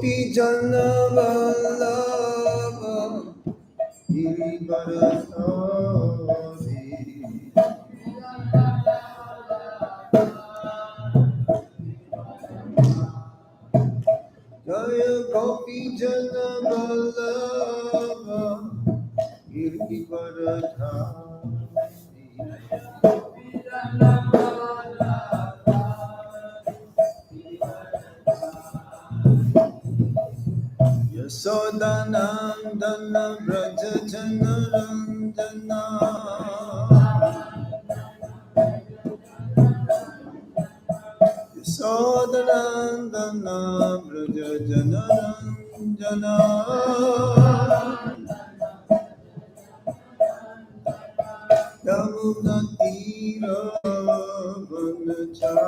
Jana Vallabha Girivaradhari Jaya Gopi Jana Vallabha Girivaradhari Yasodanandana Braja Jana Randana Yasodanandana Braja Jana Randana Yamuna Tira Vanachari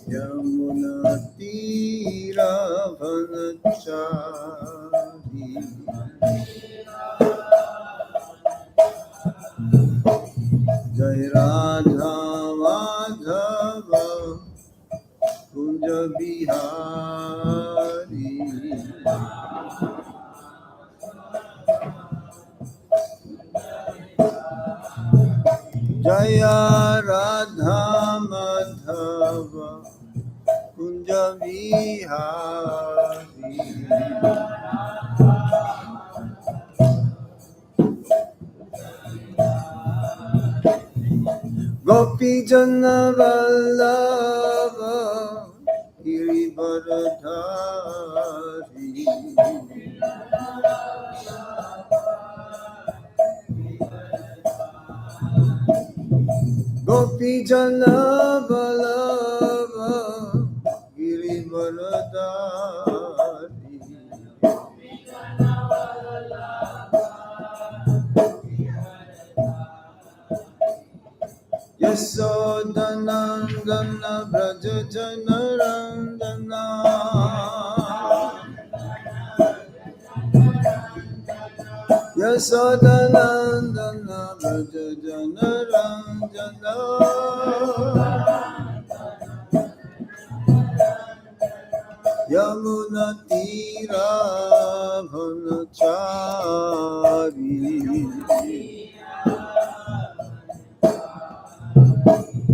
Yamuna Tira Vanachari Jai Radha Madhava Kunja Bihari Jaya Radha Madhava Kunja Vihari Gopi Jana Vallabha Girivaradhari Gopi Jana Vallabha Girivaradhari Yasodanandana Braja Jana Randana Yasodanandana Braja Jana Randana Yamuna Tira Vanachari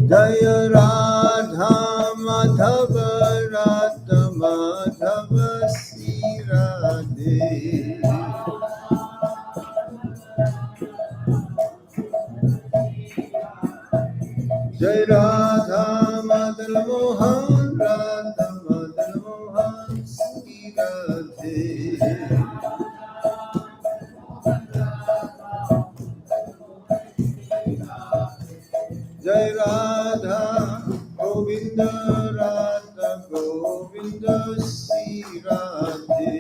Jaya Radha Madhava Radha Madhava Sirade Jai Radha Madan Mohan Radha Madan Mohan Sirade Jai Radha Govinda Radha Govinda Sirade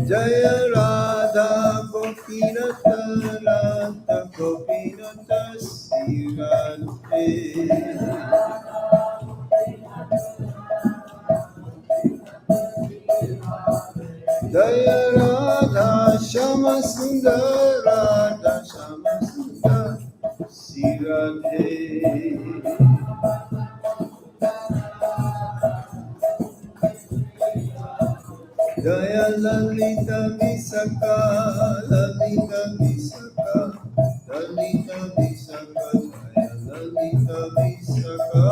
Jaya Radha Gopinata Radha Gopinata Sirade Jaya Radha Shama Sundar Radha Shama Sundar Sirade Jaya Lalita Visakha Lalita Visakha Lalita Visakha Jaya Lalita Visakha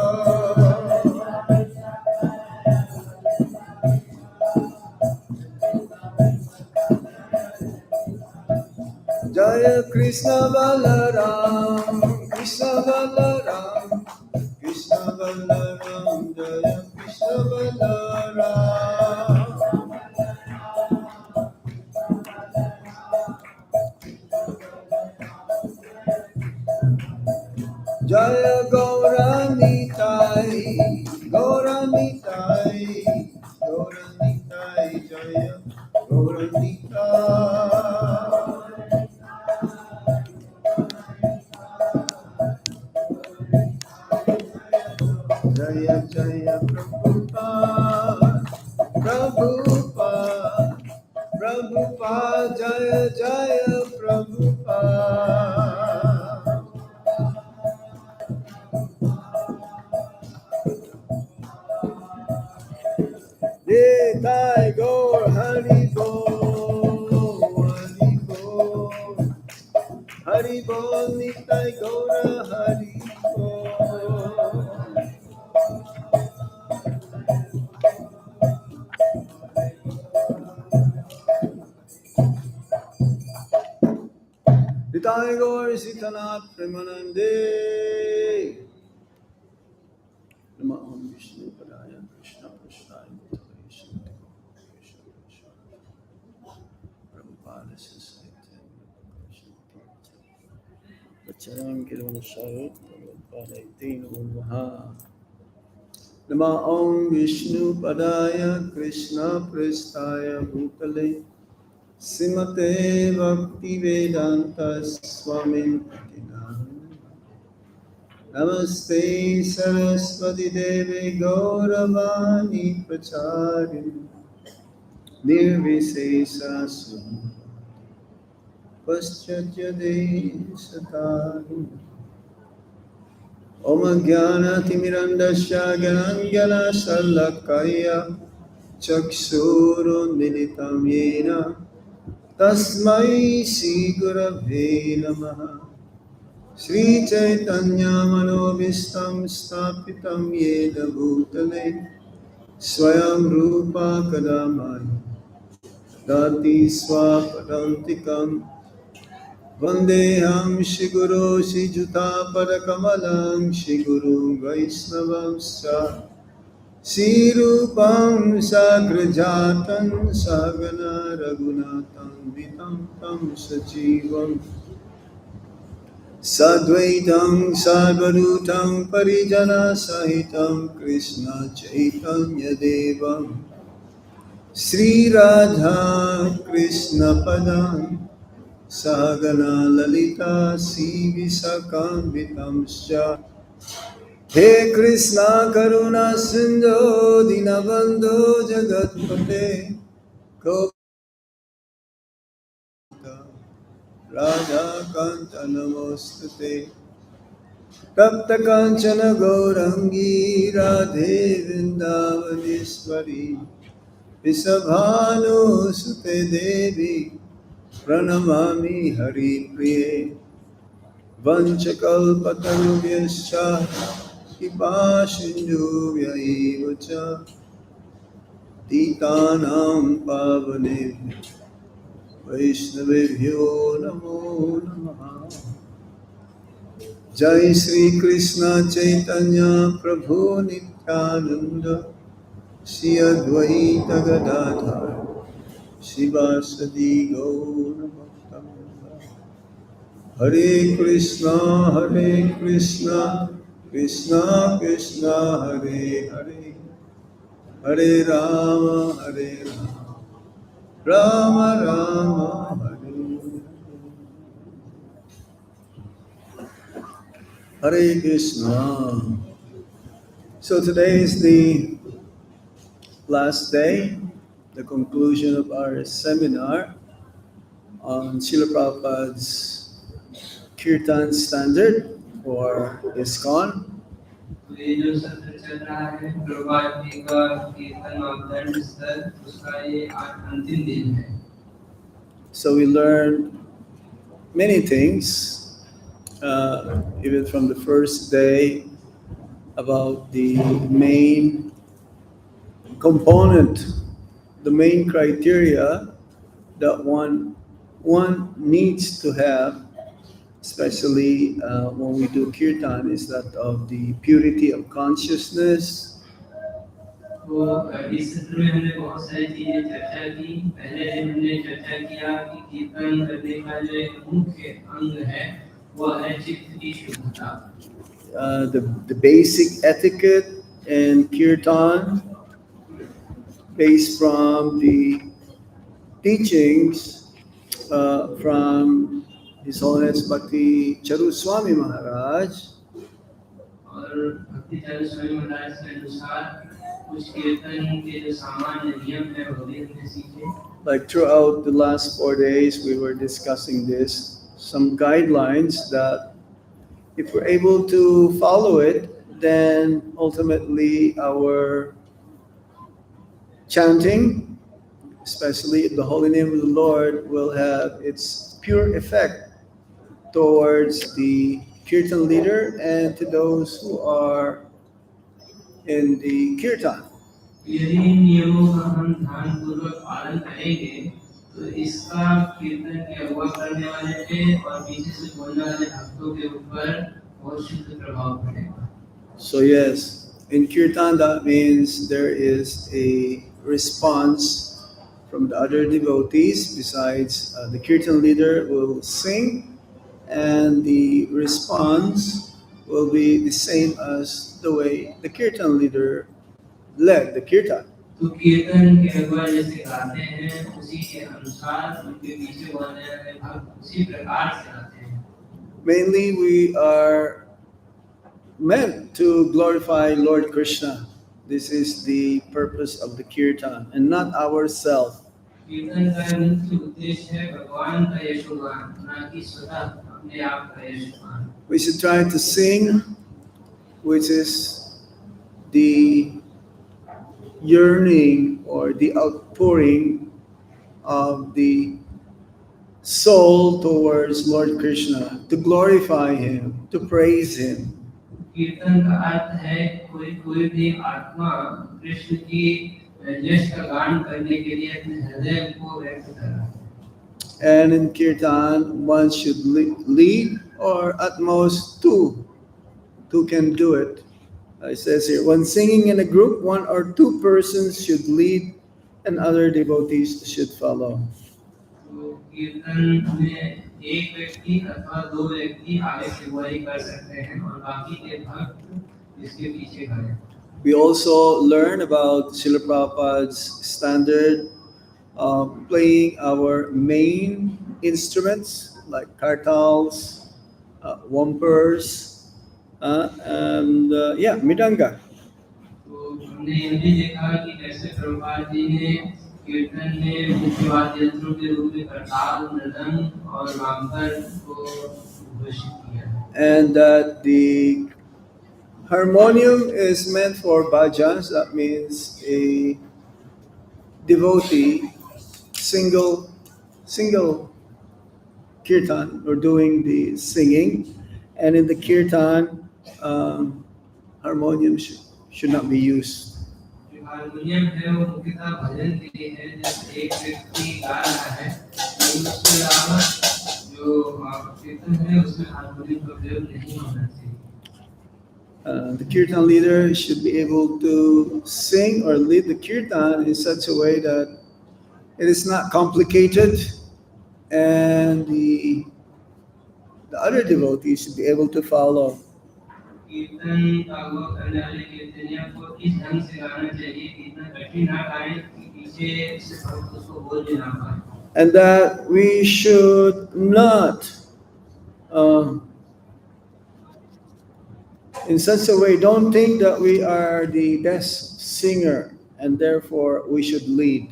Jaya Krishna Balaram Krishna Balaram Krishna Balaram Jaya Krishna Balaram Jaya Gauranitai Gauranitai Gauranitai Jaya Gauranitai Jaya Jaya Prabhupada Prabhupada Prabhupada Jaya Jaya Prabhupada. Nitai Gaur Hari Bol, Hari Bol, Hari Bol, Nitai Gaur Hari Bol. Nitai Gaur Sitanath Premanande. Nama Om Vishnu Padaya Krishna Prasthaya Bhutale Shanti Krishna Krishna Prabhupada Sasaita Vacharam Kirtan Sahit Prabhupada Iti Namaha. Nama Om Vishnu Padaya Krishna Prasthaya Bhutale Srimate Bhakti Vedanta Swami Namaste Saraswati Devi Gauravani Pracharini Nirvisesa Paschatya Desatari Om Jnana Timirandasya Gyanangana Salakaya Chakshuru Militam Yena Tasmai Shri Gurave Namaha Shri Chaitanya Manobhistam Stapitam Yena Bhutale Swayam Rupa Kadamai Dati Swapadantikam Vandeham Shiguru Shijuta Padakamalam Shiguru Vaisnavamscha Sirupam Sagrajatan Sagana Raghunathan Vitam Tam Sajivam Sadvaitam Sarvadutam Parijana Sahitam Krishna Chaitanya Devam Sri Radha Krishna Padam Sagana Lalita Sivisakambitamscha He Krishna Karuna Sindhu Dinabandhu Jagatpate Gopika Radha Kanta Namostate Tapta Kanchana Gaurangi Radhe Vrindavaneshwari Visabhanu Sute Devi Pranamami Hari Priye Vanchakalpatarubhyascha Kipasindhuvyaevacha Titanam Pavanebhyo Vaishnavebhyo Namo Namaha Jai Sri Krishna Chaitanya Prabhu Nityananda Shri Advaita Gadadhar Shivasadi Gaura Bhakta Hare Krishna, Krishna Krishna, Hare Hare, Hare Rama, Rama Rama, Hare Krishna. So today is the last day, the conclusion of our seminar on Srila Prabhupada's Kirtan standard for ISKCON. ये जो सत्र चल रहा है प्रभात जी का कीर्तन मापदंड स्तर उसका ये आज अंतिम दिन है. So we learned many things, even from the first day, about the main component, the main criteria that one needs to have, especially when we do kirtan, is that of the purity of consciousness. तो इस सत्र में हमने बहुत सारी चीजें चर्चा की. पहले दिन हमने चर्चा किया कि कीर्तन करने का जो एक मुख्य अंग है वो है चित्त की शुद्धता. The basic etiquette in kirtan, based from the teachings from His Holiness Bhakti Charu Swami Maharaj. और भक्ति चरण स्वामी महाराज के अनुसार कुछ कीर्तन के जो सामान्य नियम है वो भी हमने सीखे। Like throughout the last 4 days, we were discussing this, some guidelines that if we're able to follow it, then ultimately our chanting, especially the holy name of the Lord, will have its pure effect towards the kirtan leader and to those who are in the kirtan. यदि इन नियमों का हम ध्यानपूर्वक पालन करेंगे तो इसका कीर्तन की अगुवा करने वाले पे और पीछे से बोलने वाले भक्तों के ऊपर बहुत शुद्ध प्रभाव पड़ेगा। So, yes, in kirtan, that means there is a response from the other devotees. Besides, the kirtan leader will sing, and the response will be the same as the way the kirtan leader led the kirtan. तो कीर्तन के अगुवा जैसे गाते हैं उसी के अनुसार उनके पीछे बोलने वाले भक्त उसी प्रकार से गाते हैं। Mainly, we are meant to glorify Lord Krishna. This is the purpose of the kirtan, and not ourselves. कीर्तन का मुख्य उद्देश्य है भगवान का यशोगान, ना कि स्वतः अपने आप का यशोगान। We should try to sing, which is the yearning or the outpouring of the soul towards Lord Krishna, to glorify Him, to praise Him. कीर्तन का अर्थ है कोई कोई भी आत्मा कृष्ण की यश का गान करने के लिए अपने हृदय को व्यक्त कर रहा है। And in kirtan, one should lead, or at most two can do it. It says here, when singing in a group, one or two persons should lead, and other devotees should follow. तो कीर्तन में एक व्यक्ति अथवा दो व्यक्ति आगे से अगुवाई कर सकते हैं और बाकी के भक्त इसके पीछे खड़े। We also learn about Srila Prabhupada's standard of playing our main instruments like kartals, wampers, and midanga. तो हमने ये भी देखा कि कैसे प्रभुपाद जी ने कीर्तन में मुख्य वाद्य यंत्रों के रूप में करताल, मृदंग और वामकर को घोषित किया। And that the harmonium is meant for bhajans. That means a devotee, single kirtan or doing the singing, and in the kirtan, harmonium should not be used. जो हारमोनियम है वो मुख्यतः भजन के लिए है, जैसे एक व्यक्ति गा रहा है, लेकिन उसके अलावा जो कीर्तन है उसमें हारमोनियम का प्रयोग नहीं होना चाहिए। The kirtan leader should be able to sing or lead the kirtan in such a way that it is not complicated, and the other devotees should be able to follow. कीर्तन का अगुवा करने वाले कीर्तनिया को इस ढंग से गाना चाहिए कि इतना कठिन ना गाएं कि पीछे से भक्त उसको बोल भी ना पाए। And that we should not, in such a way, don't think that we are the best singer and therefore we should lead.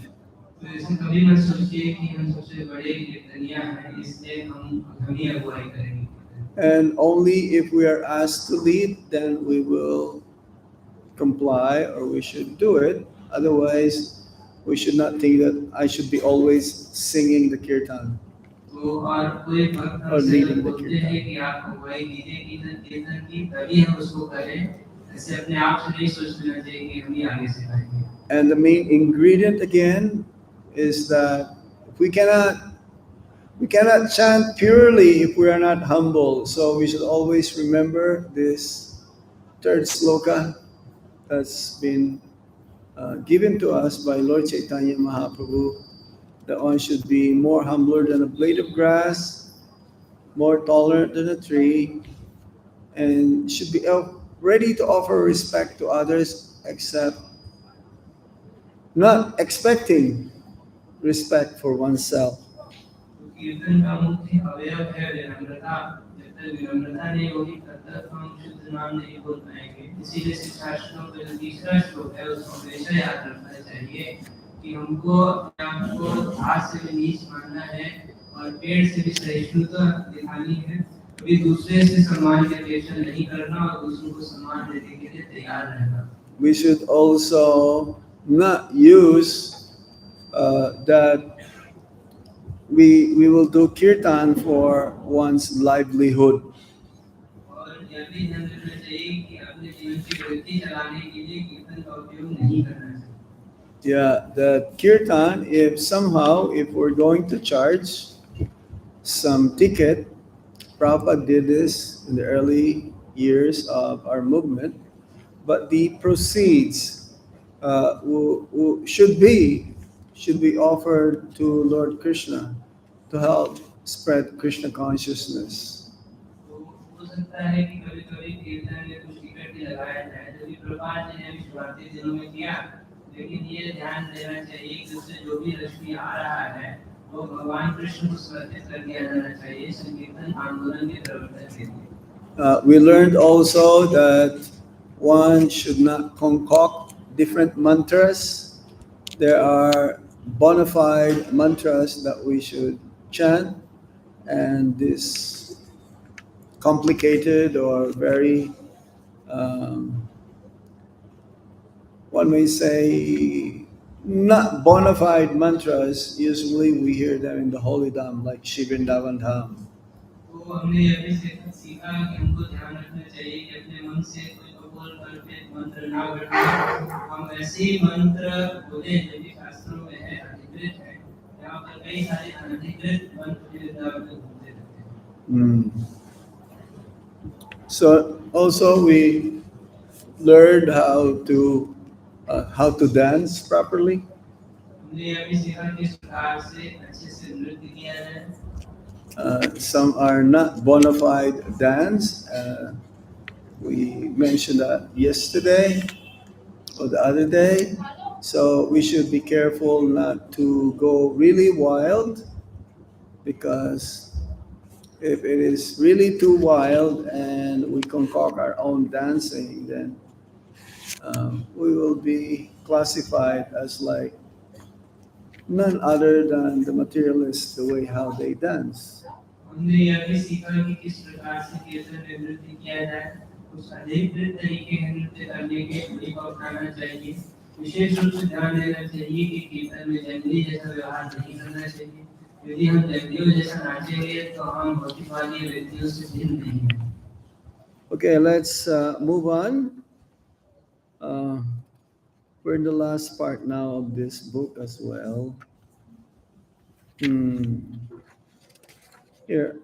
तो ऐसे कभी मत सोचिए कि हम सबसे बड़े कीर्तनिया हैं इसलिए हम ही अगुवाई करेंगे। And only if we are asked to lead, then we will comply or we should do it. Otherwise, we should not think that I should be always singing the kirtan. तो और कोई भक्त हमसे बोलते हैं कि आप अगुवाई कीजिए कीर्तन की, तभी हम उसको करें। ऐसे अपने आप से नहीं सोचना चाहिए कि हम ही आगे से करेंगे। And the main ingredient again is that we cannot chant purely if we are not humble. So we should always remember this third sloka that's been given to us by Lord Chaitanya Mahaprabhu, that one should be more humbler than a blade of grass, more tolerant than a tree, and should be ready to offer respect to others, except not expecting respect for oneself. कीर्तन का मुख्य अवयव है विनम्रता। जब तक विनम्रता नहीं होगी तब तक हम शुद्ध नाम नहीं बोल पाएंगे। इसीलिए शिक्षाशास्त्रों का जो तीसरा श्लोक है उसको हमेशा याद रखना चाहिए कि हमको अपने आप को घास से भी नीच मानना है और पेड़ से भी सहिष्णुता दिखानी है। कभी दूसरे से सम्मान की अपेक्षा नहीं करना और दूसरों को सम्मान देने के लिए तैयार रहना। We should also not use that we will do kirtan for one's livelihood. और यह भी ध्यान रखना चाहिए कि अपने जीवन की वृद्धि चलाने के लिए कीर्तन का उपयोग नहीं करना चाहिए। Yeah, the kirtan, if somehow, if we're going to charge some ticket, Prabhupada did this in the early years of our movement, but the proceeds should be offered to Lord Krishna to help spread Krishna consciousness. तो हो सकता है कि कभी कभी कीर्तन में कुछ टिकट भी लगाया जाए, जो कि प्रभुपाद जी ने भी शुरुआती दिनों में किया। लेकिन ये ध्यान देना चाहिए कि उससे जो भी रश्मि आ रहा है वो भगवान कृष्ण को समर्पित कर दिया जाना चाहिए संकीर्तन आंदोलन के प्रवर्तन के लिए। We learned also that one should not concoct different mantras. There are bona fide mantras that we should chant, and this complicated or very, one may say, not bona fide mantras, usually we hear them in the Holy Dham, like Shivrindavan Dham. तो हमने यह भी सीखा कि हमको ध्यान रखना चाहिए कि अपने मन से कोई कपोल कल्पित मंत्र ना करना। हम ऐसे ही मंत्र बोले जो कि शास्त्रों में है, अधिकृत है। यहाँ पर कई सारे अनधिकृत मंत्र भी वृंदावन में घूमते रहते हैं। So also we learned how to dance properly. हमने यह भी सीखा कि किस प्रकार से अच्छे से नृत्य किया जाए। Some are not bona fide dance. We mentioned that yesterday or the other day. So we should be careful not to go really wild, because if it is really too wild and we concoct our own dancing, then we will be classified as like none other than the materialists, the way how they dance. हमने यह भी सीखा कि किस प्रकार से कीर्तन में नृत्य किया जाए। कुछ अधिकृत तरीके हैं नृत्य करने के, उन्हीं को अपनाना चाहिए। विशेष रूप से ध्यान देना चाहिए कि कीर्तन में जंगली जैसा व्यवहार नहीं करना चाहिए। यदि हम जंगलियों जैसा नाचेंगे तो हम भौतिकवादी व्यक्तियों से भिन्न नहीं हैं। Okay, let's move on. We're in the last part now of this book as well. Here,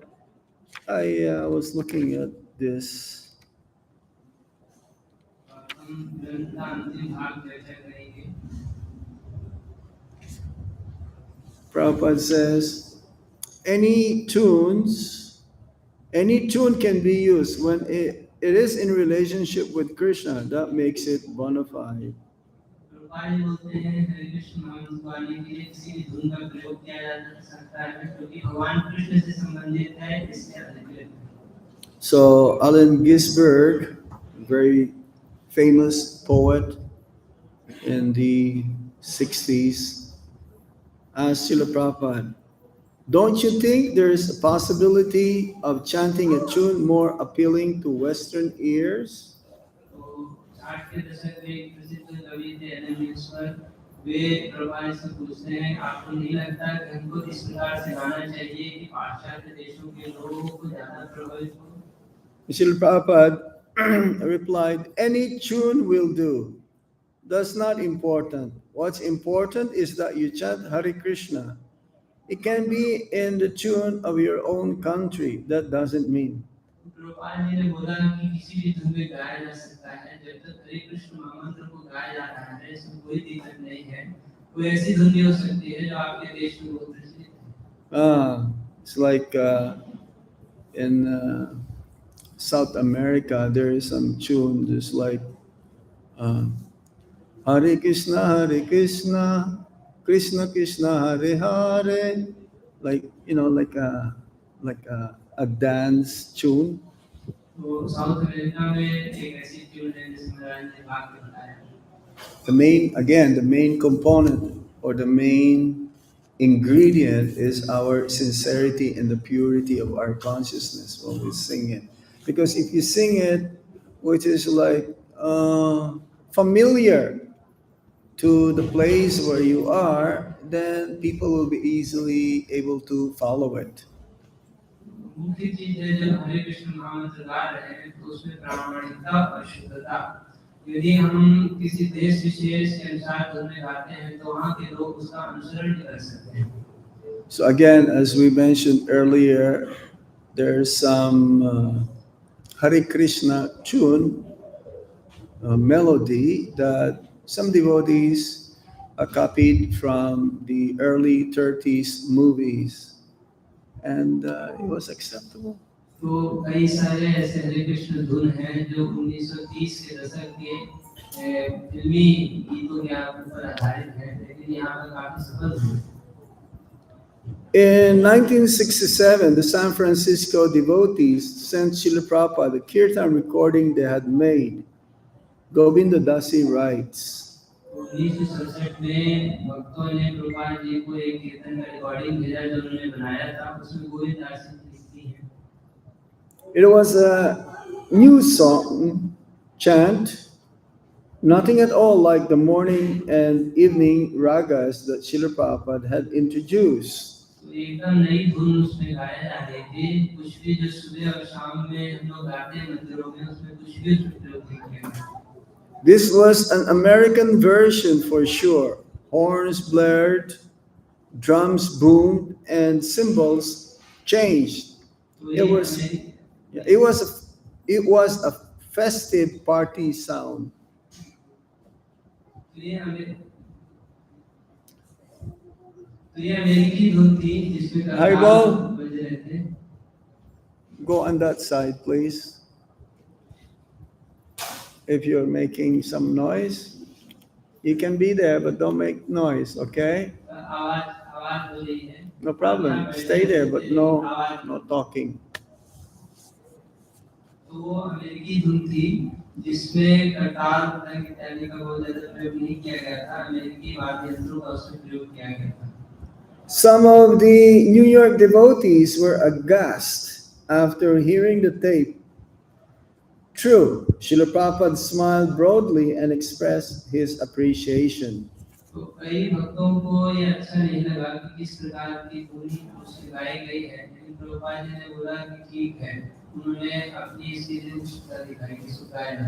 I was looking at this. Prabhupada says, any tune can be used when it is in relationship with Krishna. That makes it bona fide. So Allen Ginsberg, very famous poet in the 60s, asked Srila Prabhupada, don't you think there is a possibility of chanting a tune more appealing to Western ears? वे प्रभाव से पूछते हैं आपको नहीं लगता कि हमको इस प्रकार से गाना चाहिए कि पाश्चात्य देशों के लोगों को ज्यादा प्रभावित हो। Srila Prabhupada replied, any tune will do. That's not important. What's important is that you chant Hare Krishna. It can be in the tune of your own country. That doesn't mean. Prabhupada ji ने बोला कि किसी भी धुन में गाया जा सकता है जब तक हरे कृष्ण महामंत्र को गाया जा रहा है, इसमें कोई दिक्कत नहीं है। कोई ऐसी धुन भी हो सकती है जो आपके देश में बहुत प्रचलित है। It's like in South America, there is some tune just like Hare Krishna, Krishna Krishna, Hare Hare. Like, like a dance tune. तो साउथ अमेरिका में एक ऐसी ट्यून है जिसमें रानी ने भाग के बताया। The main component or the main ingredient is our sincerity and the purity of our consciousness when we sing it. Because if you sing it, which is like familiar to the place where you are, then people will be easily able to follow it. मुख्य चीज है जब हरे कृष्ण महामंत्र गा रहे हैं तो उसमें प्रामाणिकता और शुद्धता। यदि हम किसी देश विशेष के अनुसार धुन में गाते हैं तो वहाँ के लोग उसका अनुसरण कर सकते हैं। So again, as we mentioned earlier, there's some Hare Krishna tune, melody that some devotees copied from the early 30s movies, and it was acceptable. तो कई सारे ऐसे हरे कृष्ण धुन हैं जो 1930 के दशक के फिल्मी गीतों के ऊपर आधारित हैं, लेकिन यहाँ पर काफी सफल हुए। In 1967, the San Francisco devotees sent Srila Prabhupada the Kirtan recording they had made. Govinda Dasi writes, 1967 में भक्तों ने प्रभुपाद जी को एक कीर्तन का रिकॉर्डिंग भेजा जो उन्होंने बनाया था, उसमें गोविंद दास जी लिखती हैं। it was a new song, chant, nothing at all like the morning and evening ragas that Srila Prabhupada had introduced. तो एकदम नई धुन उसमें गाया जा रही थी, कुछ भी जो सुबह और शाम में हम लोग गाते हैं मंदिरों में उसमें कुछ भी प्रयोग नहीं किया गया। This was an American version for sure. Horns blared, drums boomed, and cymbals changed. तो It was, yeah, it was a festive party sound. तो ये अमेरिकी धुन थी जिसमें Haribol, बज रहे थे। go on that side, please. If you're making some noise, you can be there, but don't make noise, okay? आवाज आवाज हो रही है। No problem. Stay there, but no talking. तो वो अमेरिकी धुन थी जिसमें करताल पतंग इत्यादि का बहुत ज्यादा प्रयोग नहीं किया गया था, अमेरिकी वाद्य यंत्रों का उसमें प्रयोग किया गया था। Some of the New York devotees were aghast after hearing the tape. True, Srila Prabhupada smiled broadly and expressed his appreciation. तो कई भक्तों को ये अच्छा नहीं लगा कि किस प्रकार की धुन उसमें गाई गई है, लेकिन प्रभुपाद जी ने बोला कि ठीक है, उन्होंने अपनी सीधी उत्सुकता दिखाई कि सुधारना।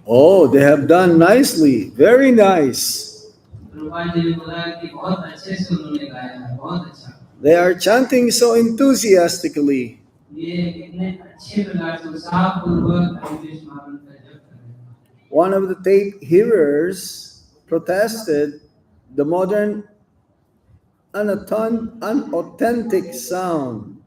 Oh, they have done nicely, very nice. Prabhupada ji ने बोला कि बहुत अच्छे से उन्होंने गाया है, बहुत अच्छा। They are chanting so enthusiastically. ये कितने अच्छे प्रकार से उत्साहपूर्वक हरे कृष्ण महामंत्र जप कर रहे हैं। One of the tape hearers protested the modern unauthentic sound.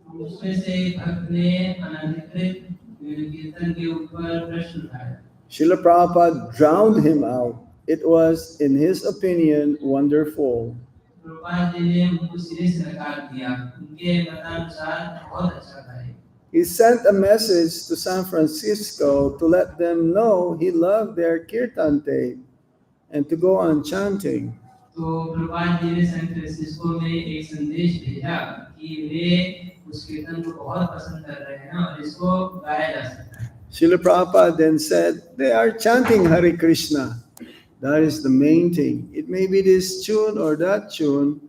उसमें से एक भक्त ने अनधिकृत कीर्तन के ऊपर प्रश्न उठाया। Srila Prabhupada drowned him out. It was, in his opinion, wonderful. Prabhupada ji ने उनको सिरे से नकार दिया, उनके मतानुसार बहुत अच्छा था। He sent a message to San Francisco to let them know he loved their kirtan tape and to go on chanting. तो प्रभुपाद जी ने सैन फ्रांसिस्को में एक संदेश भेजा कि वे उस कीर्तन को बहुत पसंद कर रहे हैं और इसको गाया जा सकता है। Srila Prabhupada then said, they are chanting Hare Krishna. That is the main thing. It may be this tune or that tune,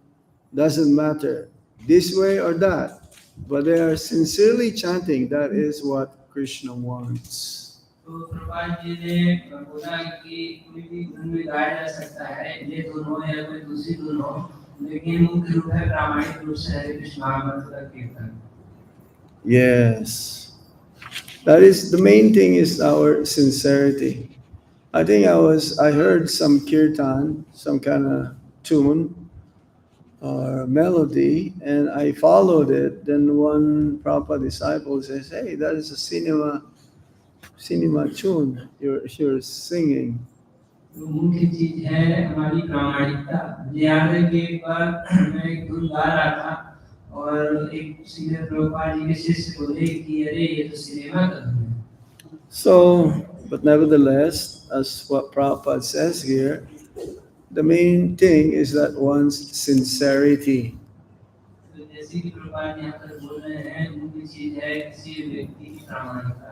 doesn't matter, this way or that. But they are sincerely chanting, that is what Krishna wants. तो प्रभुपाद जी ने बोला कि कोई भी धुन में गाया जा सकता है, ये धुन हो या कोई दूसरी धुन हो, लेकिन मुख्य रूप है प्रामाणिक रूप से हरे कृष्ण महामंत्र का कीर्तन। Yes. That is the main thing, is our sincerity. I think I heard some kirtan, some kind of tune or melody, and I followed it. Then one Prabhupada disciple says, hey, that is a cinema tune you're singing. तो मुख्य चीज है हमारी प्रामाणिकता। याद है कि एक बार मैं एक धुन गा रहा था और एक सीनियर प्रभुपाद जी के शिष्य बोले कि अरे ये तो सिनेमा का धुन है। So, but nevertheless, as what Prabhupada says here, the main thing is that one's sincerity. तो जैसे कि प्रभुपाद यहाँ पर बोल रहे हैं, मुख्य चीज है किसी व्यक्ति की प्रामाणिकता।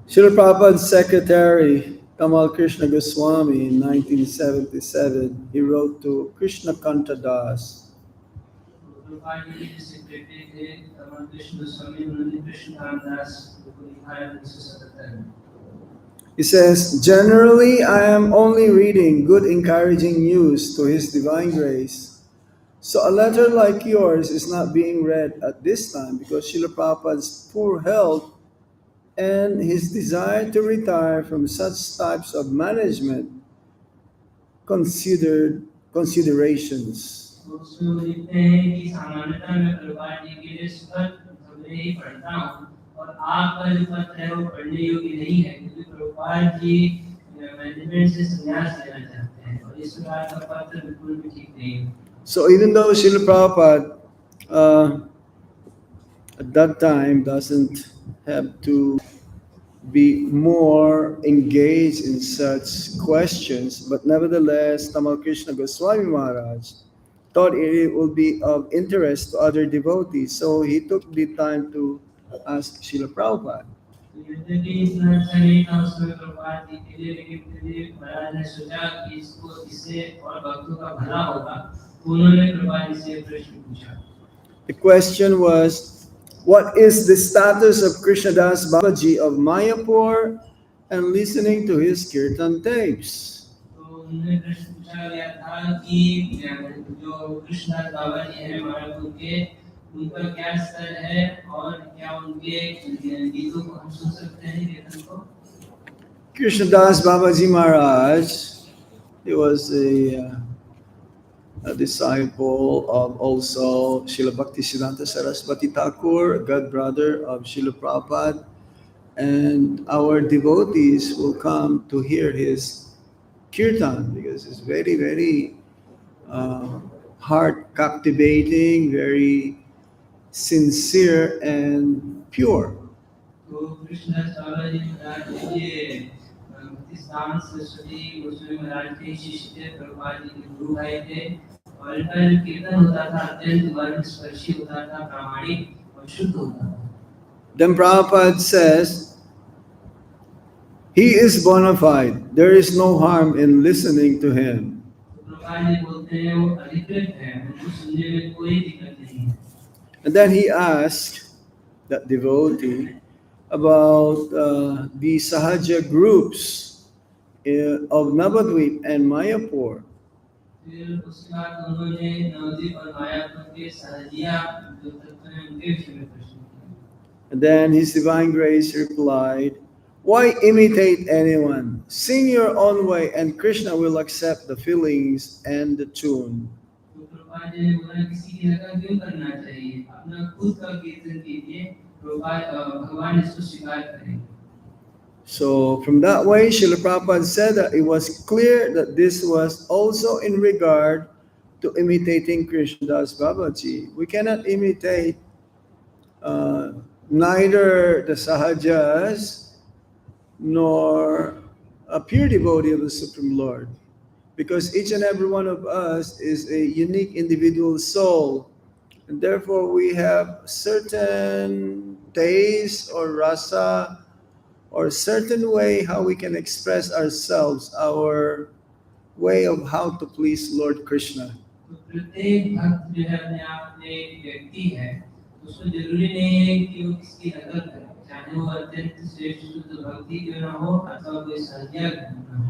Srila Prabhupada's secretary, Kamal Krishna Goswami, in 1977, he wrote to Krishna Kanta Das. Prabhupada ji के सेक्रेटरी थे कमल कृष्ण गोस्वामी, उन्होंने कृष्ण कामदास को लिखा है 1977 में। He says, generally, I am only reading good, encouraging news to His Divine Grace. So a letter like yours is not being read at this time because Srila Prabhupada's poor health and his desire to retire from such types of management considerations. उसमें वो लिखते हैं कि सामान्यतः मैं प्रभुपाद जी के लिए सुबह खबरें ही पढ़ता हूँ और आपका जो पत्र है वो पढ़ने योग्य नहीं है क्योंकि प्रभुपाद जी मैनेजमेंट से संन्यास लेना चाहते हैं और इस प्रकार का पत्र बिल्कुल भी ठीक नहीं है। So even though Srila Prabhupada at that time doesn't have to be more engaged in such questions, but nevertheless, Tamal Krishna Goswami Maharaj thought it would be of interest to other devotees, so he took the time to ask Srila Prabhupada. यद्यपि इतना अच्छा नहीं था उस समय प्रभुपाद जी के लिए, लेकिन फिर भी महाराज ने सोचा कि इससे और भक्तों का भला होगा, तो उन्होंने प्रभुपाद जी से प्रश्न पूछा। The question was, what is the status of Krishnadas Babaji of Mayapur and listening to his Kirtan tapes? तो उन्हें प्रश्न पूछा गया था कि जो कृष्णदास बाबा जी हैं मायापुर के, उनका क्या स्तर है और क्या उनके गीतों को हम सुन सकते हैं कीर्तन को। Krishnadas Babaji Maharaj, he was a disciple of also Srila Bhaktisiddhanta Saraswati Thakur, a god brother of Srila Prabhupada, and our devotees will come to hear his kirtan because it's very, very heart captivating, very sincere and pure. तो कृष्णदास बाबा जी महाराज ये भक्तिसिद्धांत सरस्वती गोस्वामी महाराज के शिष्य थे, प्रभुपाद जी के गुरु भाई थे और इनका जो कीर्तन होता था अत्यंत वर्ग स्पर्शी होता था, प्रामाणिक और शुद्ध होता था। Then Prabhupada says, he is bona fide. There is no harm in listening to him. Prabhupada ji बोलते हैं वो अधिकृत है, उनको सुनने में कोई दिक्कत नहीं है। And then he asked that devotee about the Sahaja groups of Navadvip and Mayapur. फिर उसके बाद उन्होंने नवद्वीप और मायापुर के सहजिया जो तत्व हैं उनके विषय में प्रश्न किया। And then His Divine Grace replied, why imitate anyone? Sing your own way and Krishna will accept the feelings and the tune. तो प्रभुपाद जी ने बोला किसी की नकल क्यों करना चाहिए, अपना खुद का कीर्तन कीजिए, भगवान इसको स्वीकार करेंगे। So from that way, Srila Prabhupada said that it was clear that this was also in regard to imitating Krishnadas Babaji. We cannot imitate neither the Sahajas nor a pure devotee of the Supreme Lord, because each and every one of us is a unique individual soul, and therefore we have certain taste or rasa or a certain way how we can express ourselves, our way of how to please Lord Krishna. तो प्रत्येक भक्त जो है अपने आप में एक व्यक्ति है, उसको जरूरी नहीं है कि वो किसकी नकल करे, चाहे वो अत्यंत श्रेष्ठ शुद्ध भक्ति क्यों ना हो अथवा कोई साध्या क्यों ना हो।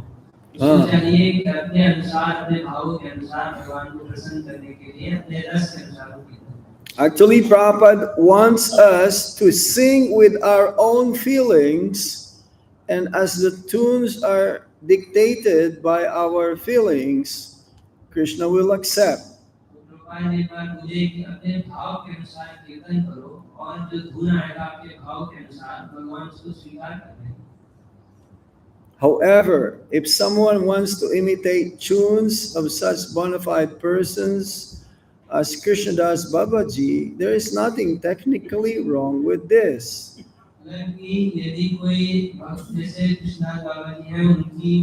उसको चाहिए कि अपने अनुसार, अपने भावों के अनुसार भगवान को प्रसन्न करने के लिए अपने रस के अनुसार कीर्तन। Actually, Prabhupada wants us to sing with our own feelings, and as the tunes are dictated by our feelings, Krishna will accept. Prabhupada ji बात मुझे कि अपने भाव के अनुसार कीर्तन करो और जो धुन आएगा आपके भाव के अनुसार भगवान उसको स्वीकार करेंगे। However, if someone wants to imitate tunes of such bona fide persons as Krishnadas Babaji, there is nothing technically wrong with this. मतलब कि यदि कोई भक्त जैसे कृष्णदास बाबा जी हैं उनकी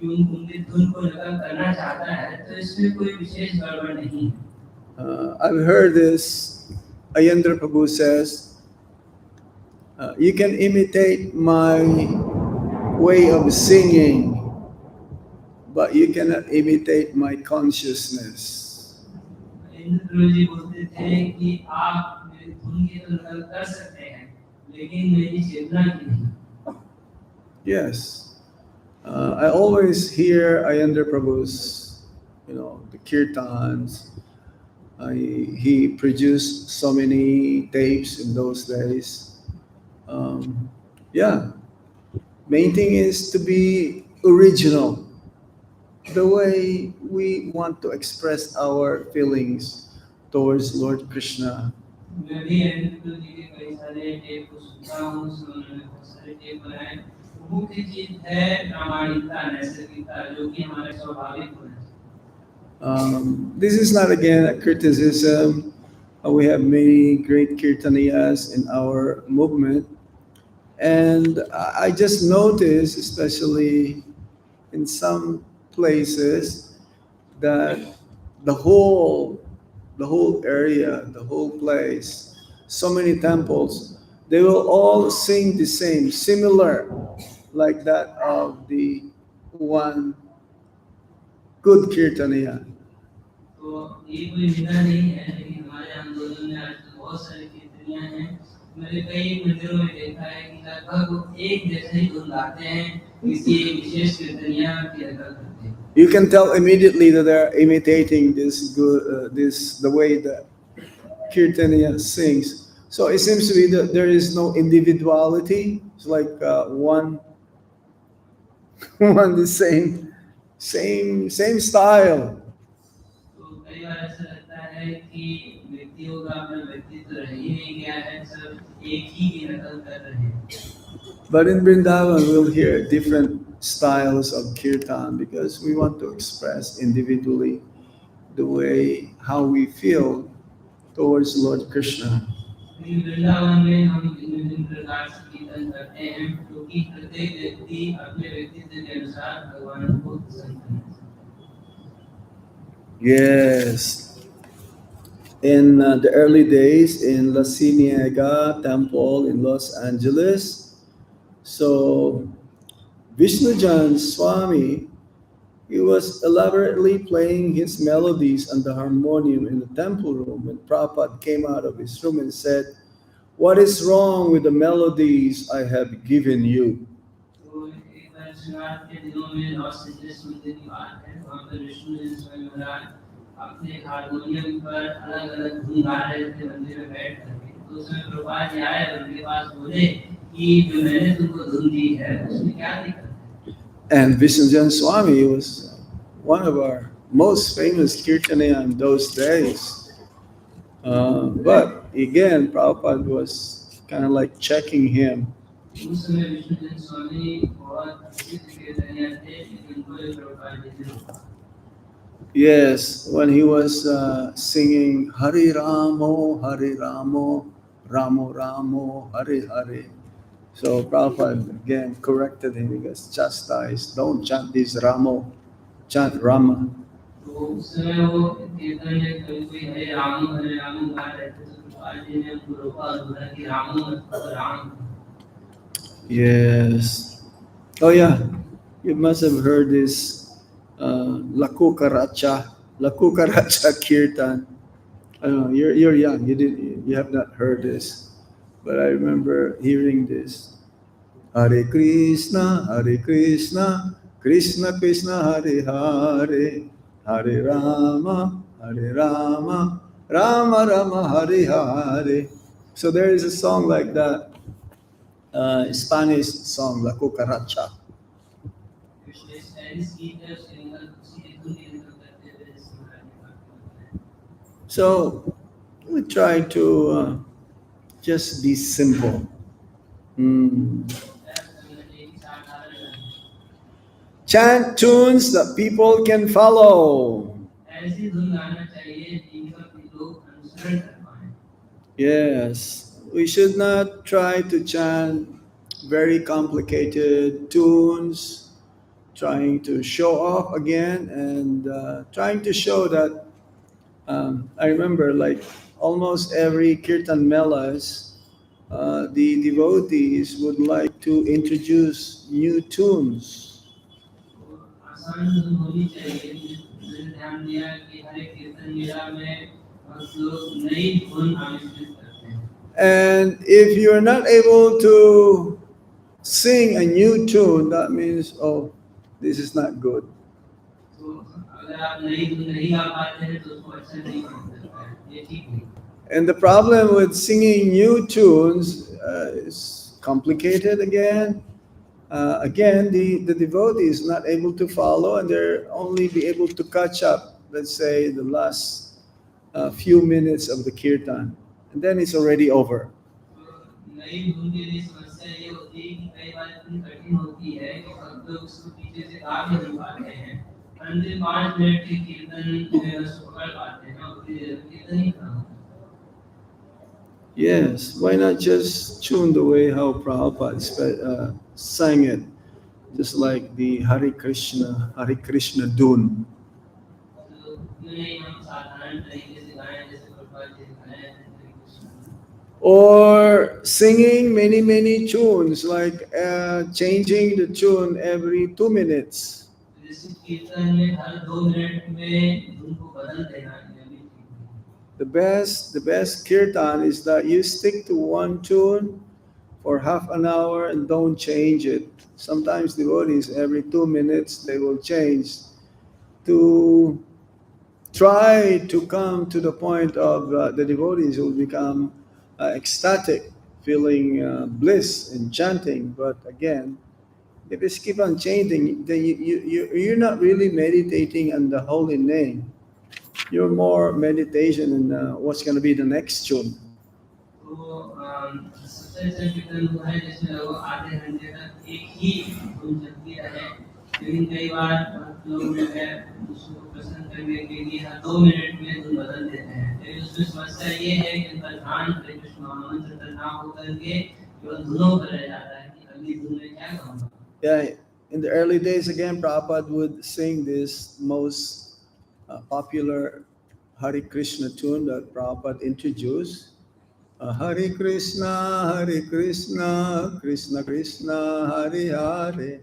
उनकी धुन को नकल करना चाहता है तो इसमें कोई विशेष गड़बड़ नहीं है। I've heard this. Ayendra Prabhu says, you can imitate my way of singing, but you cannot imitate my consciousness. Indra जी बोलते थे कि आप मेरी धुन की तो नकल कर सकते हैं लेकिन मेरी चेतना की नहीं। Yes. I always hear Ayendra Prabhu's, the kirtans. He produced so many tapes in those days. Yeah, main thing is to be original, the way we want to express our feelings towards Lord Krishna. मैं भी इंद्र जी के कई सारे tape को सुनता हूँ उन्होंने बहुत सारे टेप बनाए। मुख्य चीज है प्रामाणिकता नैसर्गिकता जो कि हमारे स्वाभाविक होना चाहिए। This is not again a criticism. We have many great kirtaniyas in our movement, and I just noticed, especially in some places, that the whole the whole area, the whole place, so many temples, they will all sing the same, similar, like that of the one good kirtaniya. तो ये कोई विधा नहीं है लेकिन हमारे आंदोलन में आजकल बहुत सारी कीर्तनियां हैं। मैंने कई मंदिरों में देखा है कि लगभग वो एक जैसे ही धुन गाते हैं किसी एक विशेष कीर्तनिया की नकल करते हैं। You can tell immediately that they're imitating this the way that kirtaniya sings. So it seems to be that there is no individuality. It's like one one the same style. तो कई बार ऐसा लगता है कि व्यक्तियों का अपना व्यक्तित्व रह ही नहीं गया है सब एक ही की नकल कर रहे हैं। But in Vrindavan, we'll hear different styles of kirtan because we want to express individually the way how we feel towards Lord Krishna. लेकिन वृंदावन में हम भिन्न भिन्न प्रकार से कीर्तन करते हैं क्योंकि प्रत्येक व्यक्ति अपने व्यक्तित्व के अनुसार भगवान को पसंद करता है। Yes. In the early days in La Cienega Temple in Los Angeles, so Vishnujan Swami, he was elaborately playing his melodies on the harmonium in the temple room when Prabhupada came out of his room and said, "What is wrong with the melodies I have given you?" तो एक बार शुरुआत के दिनों में Los Angeles मंदिर की बात है वहाँ पर विष्णु स्वामी महाराज अपने हारमोनियम पर अलग अलग धुन गा रहे थे मंदिर में बैठ करके। तो उसमें प्रभुपाद जी आए और उनके पास बोले कि जो मैंने तुमको धुन दी है उसमें क्या दिक्कत है। And Vishnujan Swami was one of our most famous kirtaniya in those days. But again, Prabhupada was kind of like checking him. उस समय विष्णुजन स्वामी बहुत प्रसिद्ध कीर्तनिया थे लेकिन कोई प्रभुपाद जी ने Yes, when he was singing Hari Ramo, Ramo Ramo, Hari Hari. So Prabhupada again corrected him. He goes, chastise, don't chant this Ramo, chant Rama. तो उस समय वो कीर्तन में कोई कोई हरे राम गा रहे थे तो प्रभुपाद जी ने उनको रोका और बोला कि रामो मत कहो Ram. Yes. Oh yeah, you must have heard this Lakukaracha Kirtan. I don't know, you're young, you have not heard this, but I remember hearing this. Hare Krishna, Krishna Krishna, Hare Hare, Hare Rama, Rama Rama, Hare Hare. So there is a song like that, Spanish song, La Cucaracha. So we try to just be simple. Chant tunes that people can follow. ऐसी धुन गाना चाहिए जिनका लोग अनुसरण कर पाए। Yes, we should not try to chant very complicated tunes, trying to show off again and trying to show that. I remember, like almost every kirtan melas, the devotees would like to introduce new tunes. तो आसान धुन होनी चाहिए। मैंने ध्यान दिया कि हर एक कीर्तन मेला में बहुत लोग नई धुन आविष्कृत करते हैं। And if you are not able to sing a new tune, that means, oh, this is not good. तो अगर आप नई धुन नहीं गा पाते हैं तो उसको अच्छा नहीं माना जाता है, ये ठीक नहीं। And the problem with singing new tunes is complicated again. Again, the devotee is not able to follow, and they're only be able to catch up, let's say, the last few minutes of the kirtan, and then it's already over. तो नई धुन के लिए समस्या ये होती है कि कई बार इतनी कठिन होती है कि सब लोग उसको पीछे से गा भी नहीं पाते हैं। अंतिम 5 मिनट के कीर्तन में उसको पकड़ पाते हैं और फिर कीर्तन ही खत्म होता है। Yes, why not just tune the way how Prabhupada sang it, just like the Hare Krishna Dun. तो क्यों नहीं हम साधारण तरीके से गाएं जैसे प्रभुपाद जी ने गाया है हरे Krishna. Or singing many, many tunes, like changing the tune every 2 minutes. जैसे कीर्तन में हर 2 मिनट में धुन को बदल देना ये भी ठीक नहीं। The best kirtan is that you stick to one tune for half an hour and don't change it. Sometimes devotees, every 2 minutes, they will change to try to come to the point of the devotees will become ecstatic, feeling bliss in chanting. But again, if you keep on chanting, then you're not really meditating on the holy name. You're more meditation in what's going to be the next tune. तो सबसे अच्छा कीर्तन वो है जिसमें लोग आधे घंटे तक एक ही धुन चलती रहे। लेकिन कई बार लोग जो है उसको प्रसन्न करने के लिए हर 2 मिनट में धुन बदल देते हैं। लेकिन उसमें समस्या ये है कि उनका ध्यान हरे कृष्ण महामंत्र पर ना होकर के केवल धुनों पर रह जाता है कि अगली धुन में क्या गाऊंगा। Yeah, in the early days, again, Prabhupada would sing this most popular Hare Krishna tune that Prabhupada introduced. Hare Krishna, Krishna Krishna, Hare Hare,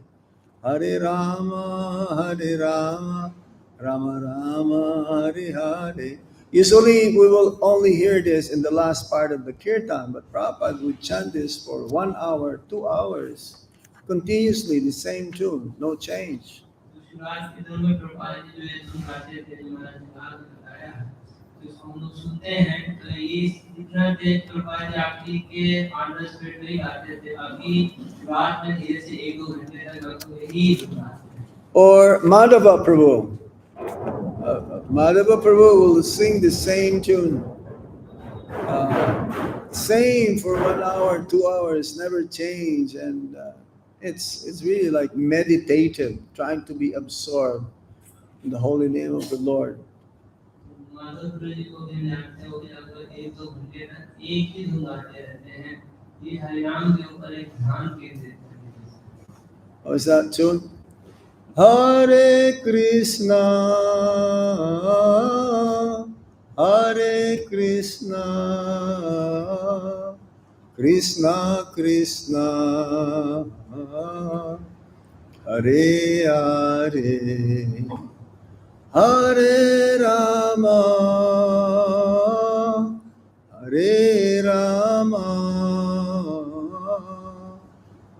Hare Rama, Rama Rama, Hare Hare. Usually we will only hear this in the last part of the kirtan, but Prabhupada would chant this for 1 hour, 2 hours, continuously the same tune, no change. शुरुआत के दिनों में प्रभुपाद जी जो ये धुन गाते थे जो महाराज ने गाल में बताया तो इसको हम लोग सुनते हैं तो ये इतना तेज प्रभुपाद जी आखिरी के 5-10 मिनट में ही गाते थे। बाकी रात में धीरे से 1-2 घंटे तक आपको यही धुन गाते हैं। Or Madhava Prabhu. Madhava Prabhu will sing the same tune. Same for 1 hour, 2 hours, never change, and it's really like meditative, trying to be absorbed in the holy name of the Lord. Madhav प्रभु जी को भी जानते हो कि लगभग 1-2 घंटे तक एक ही धुन गाते रहते हैं। ये हरिनाम के ऊपर एक ध्यान केंद्रित करने जैसा। What is that tune? Hare Krishna, Hare Krishna, Krishna Krishna, Hare Hare, Hare Rama, Hare Rama,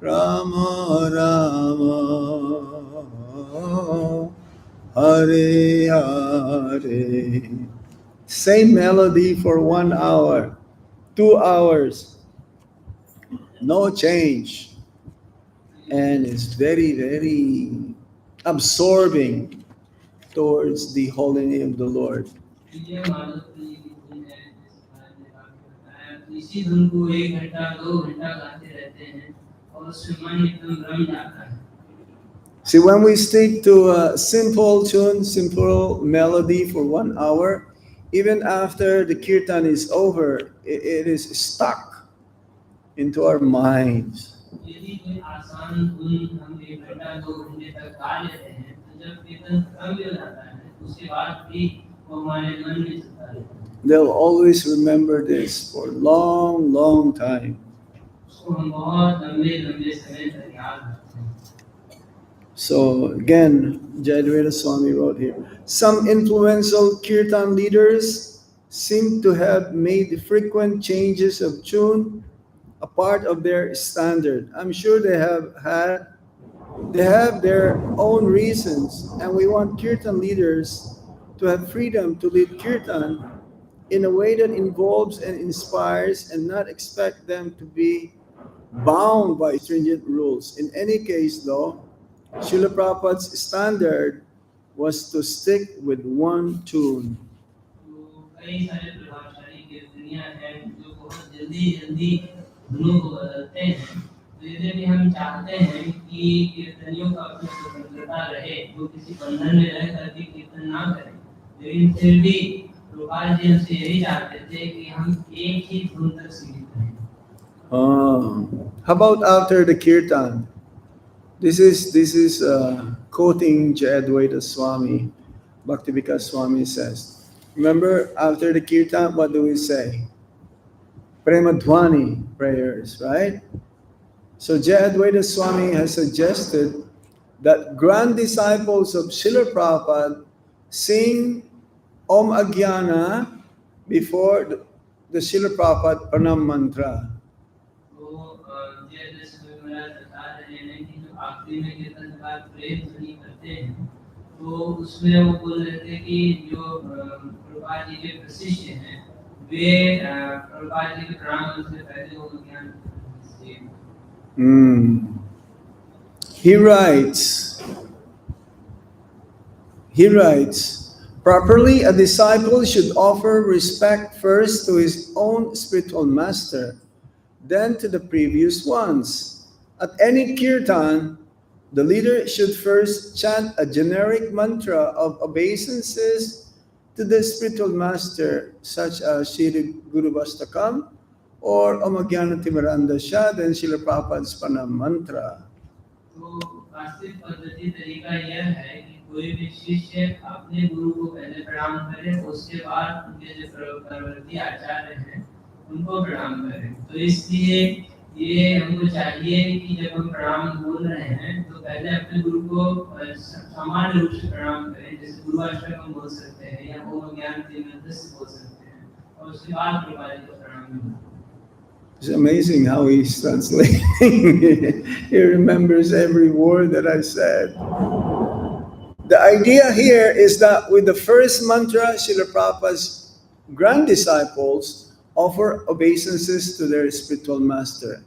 Rama Rama, Hare Hare. Same melody for 1 hour, 2 hours, no change. And it's very, very absorbing towards the holy name of the Lord. ये माधव प्रभु जी की धुन है जैसे महाराज ने आपको बताया। तो इसी धुन को 1 घंटा 2 घंटा गाते रहते हैं और उससे मन एकदम रम जाता है। See, when we stick to a simple tune, simple melody for 1 hour, even after the kirtan is over, it is stuck into our minds. यदि कोई आसान धुन हम 1 घंटा 2 घंटे तक गा लेते हैं, तो जब कीर्तन खत्म भी हो जाता है, उसके बाद भी वो हमारे मन में चलता रहता है। They'll always remember this for a long, long time. उसको हम बहुत लंबे लंबे समय तक याद रखते हैं। So again, Jayadvaita Swami wrote here, some influential kirtan leaders seem to have made frequent changes of tune a part of their standard. I'm sure they have their own reasons, and we want kirtan leaders to have freedom to lead kirtan in a way that involves and inspires, and not expect them to be bound by stringent rules. In any case, though, Srila Prabhupada's standard was to stick with one tune. तो कई सारे प्रभावशाली कीर्तनियाँ हैं जो बहुत जल्दी जल्दी धुनों को बदलते हैं। तो यदि हम चाहते हैं कि कीर्तनियों का अपनी स्वतंत्रता रहे, वो किसी बंधन में रहकर भी कीर्तन ना करें, लेकिन फिर भी प्रभुपाद जी हमसे यही चाहते थे कि हम एक ही धुन तक सीमित रहें। How about after the kirtan? This is quoting Jayadvaita Swami. Bhaktivika Swami says. Remember, after the kirtan, what do we say? Premadhwani prayers, right? So Jayadvaita Swami has suggested that grand disciples of Srila Prabhupada sing Om Agyana before the Srila Prabhupada Pranam Mantra. आखिरी में कीर्तन के बाद प्रेम ध्वनि करते हैं, तो उसमें वो बोल रहे थे कि जो प्रभुपाद जी के प्रशिष्य हैं, वे प्रभुपाद जी के प्रणाम से पहले वो ज्ञान He writes, properly a disciple should offer respect first to his own spiritual master, then to the previous ones. At any kirtan, the leader should first chant a generic mantra of obeisances to the spiritual master, such as Shri Guru Vastakam or Om Agyanatimmarandasya, then Srila Prabhupada's Pranam Mantra. तो वास्तविक पद्धति तरीका यह है कि कोई भी शिष्य अपने गुरु को पहले प्रणाम करे, उसके बाद उनके जो प्रवर्ती आचार्य हैं उनको प्रणाम करें। तो इसलिए ये हमको चाहिए कि जब हम प्रणाम बोल रहे हैं तो पहले अपने गुरु को सामान्य रूप से प्रणाम करें, जैसे गुरुवाष्टकम बोल सकते हैं या ओम ज्ञानतिमरंदस्य बोल सकते हैं, और उसके बाद प्रभुपाद जी को प्रणाम करें। It's amazing how he's translating. He remembers every word that I said. The idea here is that with the first mantra, Srila Prabhupada's grand disciples offer obeisances to their spiritual master.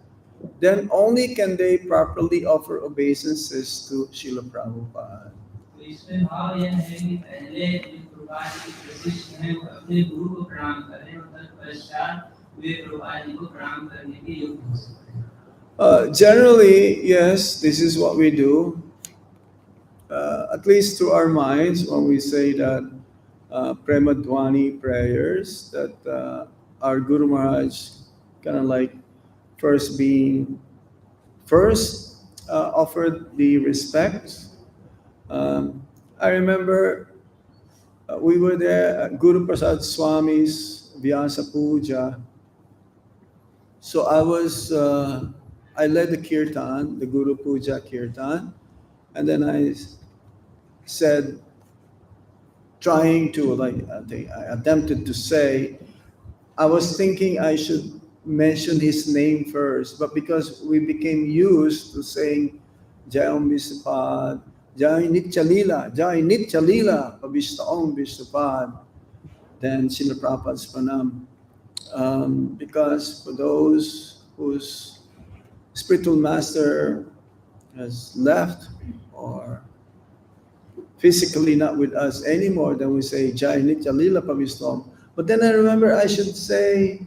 Then only can they properly offer obeisances to Srila Prabhupada. इसमें भाव यह है कि पहले जो प्रभुपाद जी के प्रशिष्य हैं वो अपने गुरु को प्रणाम करें, और तत्पश्चात वे प्रभुपाद जी को प्रणाम करने के योग्य हो सकते हैं। Generally, yes, this is what we do. At least to our minds, when we say that Premadhwani prayers, that our Guru Maharaj kind of like offered the respect. I remember we were there at Guru Prasad Swami's Vyasa Puja. So I led the kirtan, the Guru Puja kirtan, and then I said, trying to I attempted to say, I was thinking I should mention his name first, but because we became used to saying Jai Om Vishnupad, Jai Nityalila, Pavishta Om Vishnupad, then Srila Prabhupada's Pranam. Because for those whose spiritual master has left or physically not with us anymore, then we say Jai Nityalila Pavishta Om. But then I remember I should say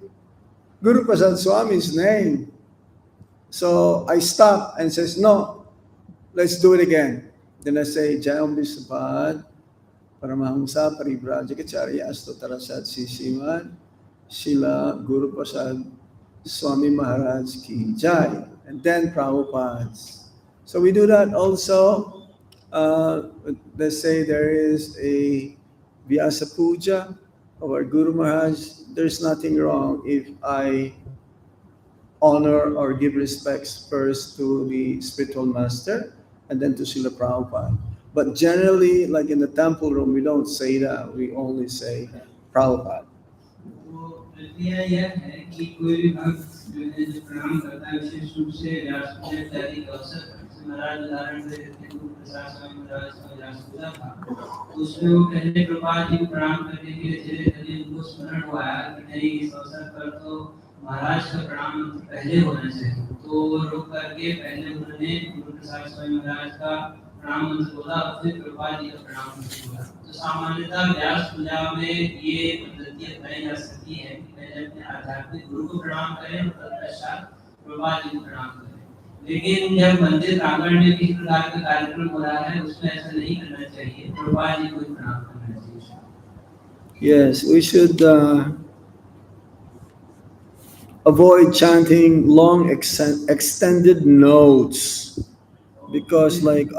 Guru Prasad Swami's name. So I stopped and says, no, let's do it again. Then I say Jai Om Vishnupad, Paramahamsa Parivrajacharya Astotarasat Sisiman Shila Guru Prasad Swami Maharaj Ki Jai. And then Prabhupada's. So we do that also. Let's say there is a Vyasa Puja of our Guru Maharaj. There's nothing wrong if I honor or give respects first to the spiritual master and then to Srila Prabhupada. But generally, like in the temple room, we don't say that. We only say Prabhupada. तो प्रक्रिया यह है कि कोई भी भक्त जो है जो प्रणाम करता है विशेष रूप से व्यास पूजा इत्यादि के अवसर पर जैसे महाराज उदाहरण दे देते हैं गुरु प्रसाद स्वामी महाराज का व्यास पूजा था तो उसमें वो पहले प्रभुपाद जी को प्रणाम करने के लिए धीरे धीरे उनको स्मरण हुआ कि नहीं इस अवसर पर तो महाराज का प्रणाम पहले होना चाहिए तो वो रुक करके पहले उन्होंने गुरु प्रसाद स्वामी महाराज का प्रणाम मंत्र बोला और फिर प्रभुपाद जी का प्रणाम मंत्र बोला तो सामान्यतः व्यास पूजा में ये पद्धति अपनाई जा सकती है कि पहले अपने आध्यात्मिक गुरु को प्रणाम करें और तत्पश्चात प्रभुपाद जी को प्रणाम करें लेकिन जब मंदिर प्रांगण में किसी प्रकार का कार्यक्रम हो रहा है उसमें ऐसा नहीं करना चाहिए प्रभुपाद जी को ही प्रणाम करना चाहिए Yes, we should avoid chanting long extended notes because like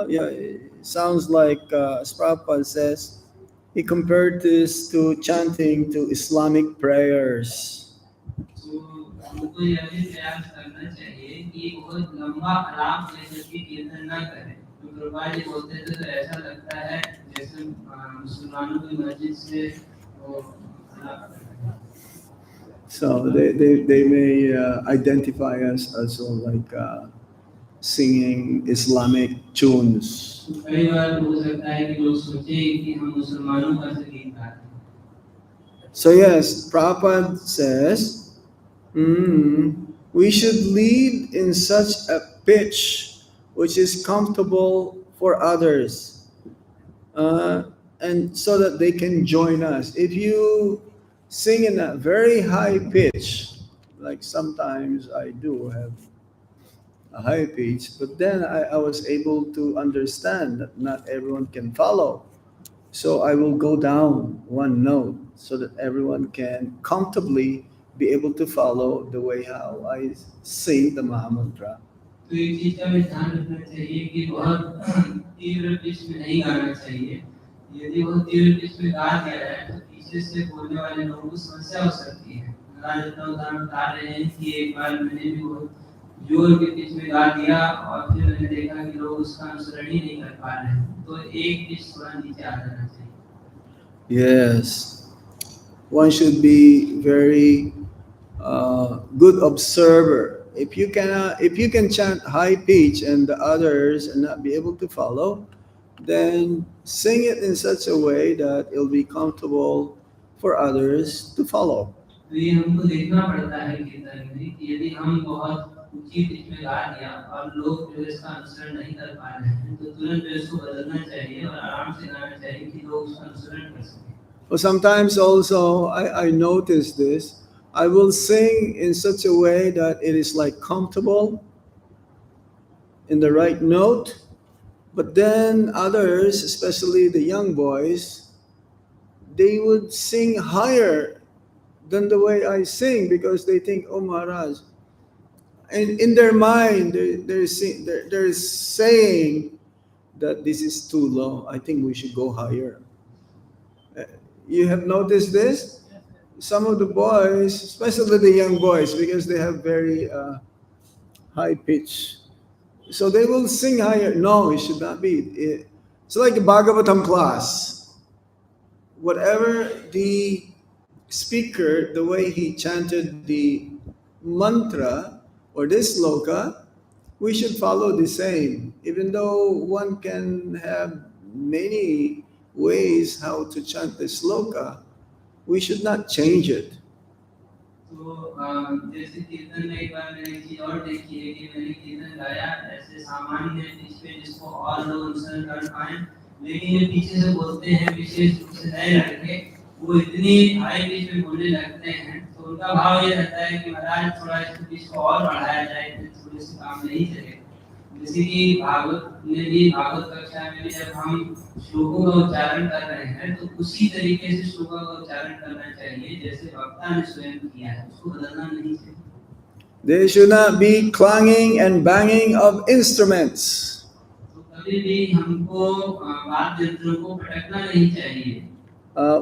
yeah, it sounds like as Prabhupada says, he compared this to chanting to Islamic prayers. तो हमको यह भी प्रयास करना चाहिए कि बहुत लंबा आलाप लेकर के कीर्तन न करें तो प्रभुपाद जी बोलते थे तो ऐसा लगता है जैसे मुसलमानों की मस्जिद से वो आलाप कर रहे हैं So they may identify us as like singing Islamic tunes. कई बार हो सकता है कि लोग सोचे कि हम मुसलमानों का संगीत गा रहे हैं So yes, Prabhupada says we should lead in such a pitch which is comfortable for others, and so that they can join us. If you sing in a very high pitch, like sometimes I do have a high pitch, but then I was able to understand that not everyone can follow. So I will go down one note so that everyone can comfortably be able to follow the way how I sing the Mahamantra. तो एक चीज का भी ध्यान रखना चाहिए कि बहुत तीव्र पिच में नहीं गाना चाहिए यदि बहुत तीव्र पिच में गा दिया है तो पीछे से बोलने वाले लोगों को समस्या हो सकती है महाराज अपना उदाहरण बता रहे हैं कि एक बार मैंने भी बहुत जोर के पिच में गा दिया और फिर मैंने देखा कि लोग उसका अनुसरण ही नहीं कर पा रहे हैं तो एक पिच थोड़ा नीचे आ जाना चाहिए Yes, one should be very good observer. If you can chant high pitch and the others and not be able to follow, then sing it in such a way that it'll be comfortable for others to follow. तो ये हमको देखना पड़ता है कीर्तन में कि यदि हम बहुत ऊंची पिच में गा दिया और लोग जो इसका अनुसरण नहीं कर पा रहे हैं तो तुरंत जो इसको बदलना चाहिए और आराम से गाना चाहिए कि लोग उसका अनुसरण कर सकें Well, sometimes also I notice this. I will sing in such a way that it is like comfortable in the right note, but then others, especially the young boys, they would sing higher than the way I sing because they think, oh Maharaj. And in their mind, they're saying that this is too low. I think we should go higher. You have noticed this? Some of the boys, especially the young boys, because they have very high pitch. So they will sing higher. No, it should not be. It's like a Bhagavatam class. Whatever the speaker, the way he chanted the mantra or this sloka, we should follow the same. Even though one can have many ways how to chant the sloka, we should not change it. तो जैसे कीर्तन में एक बार मैंने एक चीज और देखी है कि मैंने कीर्तन गाया ऐसे सामान्य पिच पे जिसको और लोग अनुसरण कर पाए लेकिन ये पीछे से बोलते हैं विशेष रूप से नए लड़के वो इतनी हाई पिच में बोलने लगते हैं तो उनका भाव ये रहता है कि महाराज थोड़ा इस पिच को और बढ़ाया जाए तो थोड़ी सी काम नहीं चले जैसे कि भागवत में भी भागवत कक्षा में भी जब हम श्लोकों का उच्चारण कर रहे हैं तो उसी तरीके से श्लोकों का उच्चारण करना चाहिए जैसे वक्ता ने स्वयं किया है, उसको बदलना नहीं चाहिए। There should not be clanging and banging of instruments. तो कभी भी हमको वाद्य यंत्रों को पटकना नहीं चाहिए।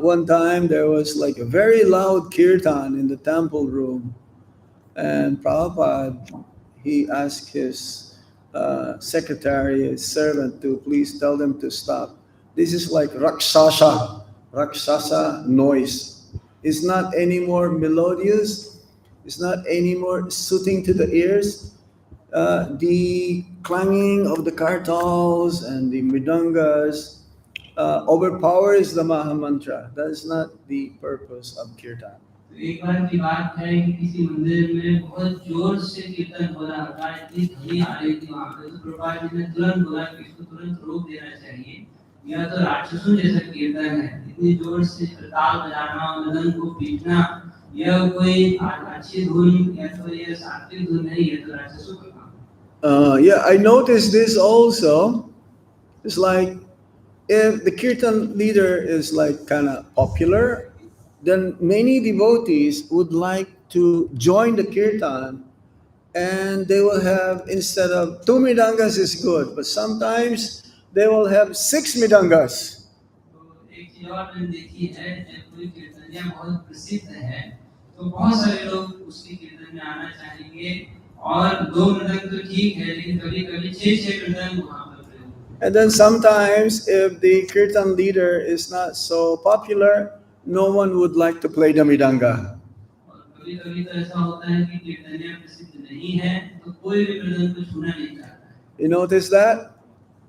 One time there was like a very loud kirtan in the temple room, and Prabhupada, he asked his secretary, his servant, to please tell them to stop. This is like rakshasa noise. It's not any more melodious. It's not any more soothing to the ears. The clanging of the kartals and the mridangas overpowers the Mahamantra. That is not the purpose of kirtan. तो एक बार की बात है कि किसी मंदिर में बहुत जोर से कीर्तन हो रहा था, इतनी ध्वनि आ रही थी वहां पे, तो प्रभुपाद जी ने तुरंत बोला कि इसको तुरंत रोक देना चाहिए। यह तो राक्षसों जैसा कीर्तन है, इतनी जोर से ताल बजाना, मदन को पीटना, यह कोई अच्छी धुन या तो यह सात्विक धुन नहीं है, तो राक्षसों का काम। Yeah, I noticed this also. It's like if the kirtan leader is like kind of popular, then many devotees would like to join the kirtan, and they will have, instead of two midangas is good, but sometimes they will have six midangas. तो एक चीज और मैंने देखी है, जब कोई कीर्तनिया बहुत प्रसिद्ध है तो बहुत सारे लोग उसके कीर्तन में आना चाहेंगे, और दो मृदंग तो ठीक है लेकिन कभी कभी छह छह मृदंग वहां पर प्रयोग होते हैं। And then sometimes, if the kirtan leader is not so popular, no one would like to play the midanga. और कभी कभी तो ऐसा होता है कि कीर्तनिया प्रसिद्ध नहीं है तो कोई भी मृदंग को छूना नहीं चाहता है। You notice that?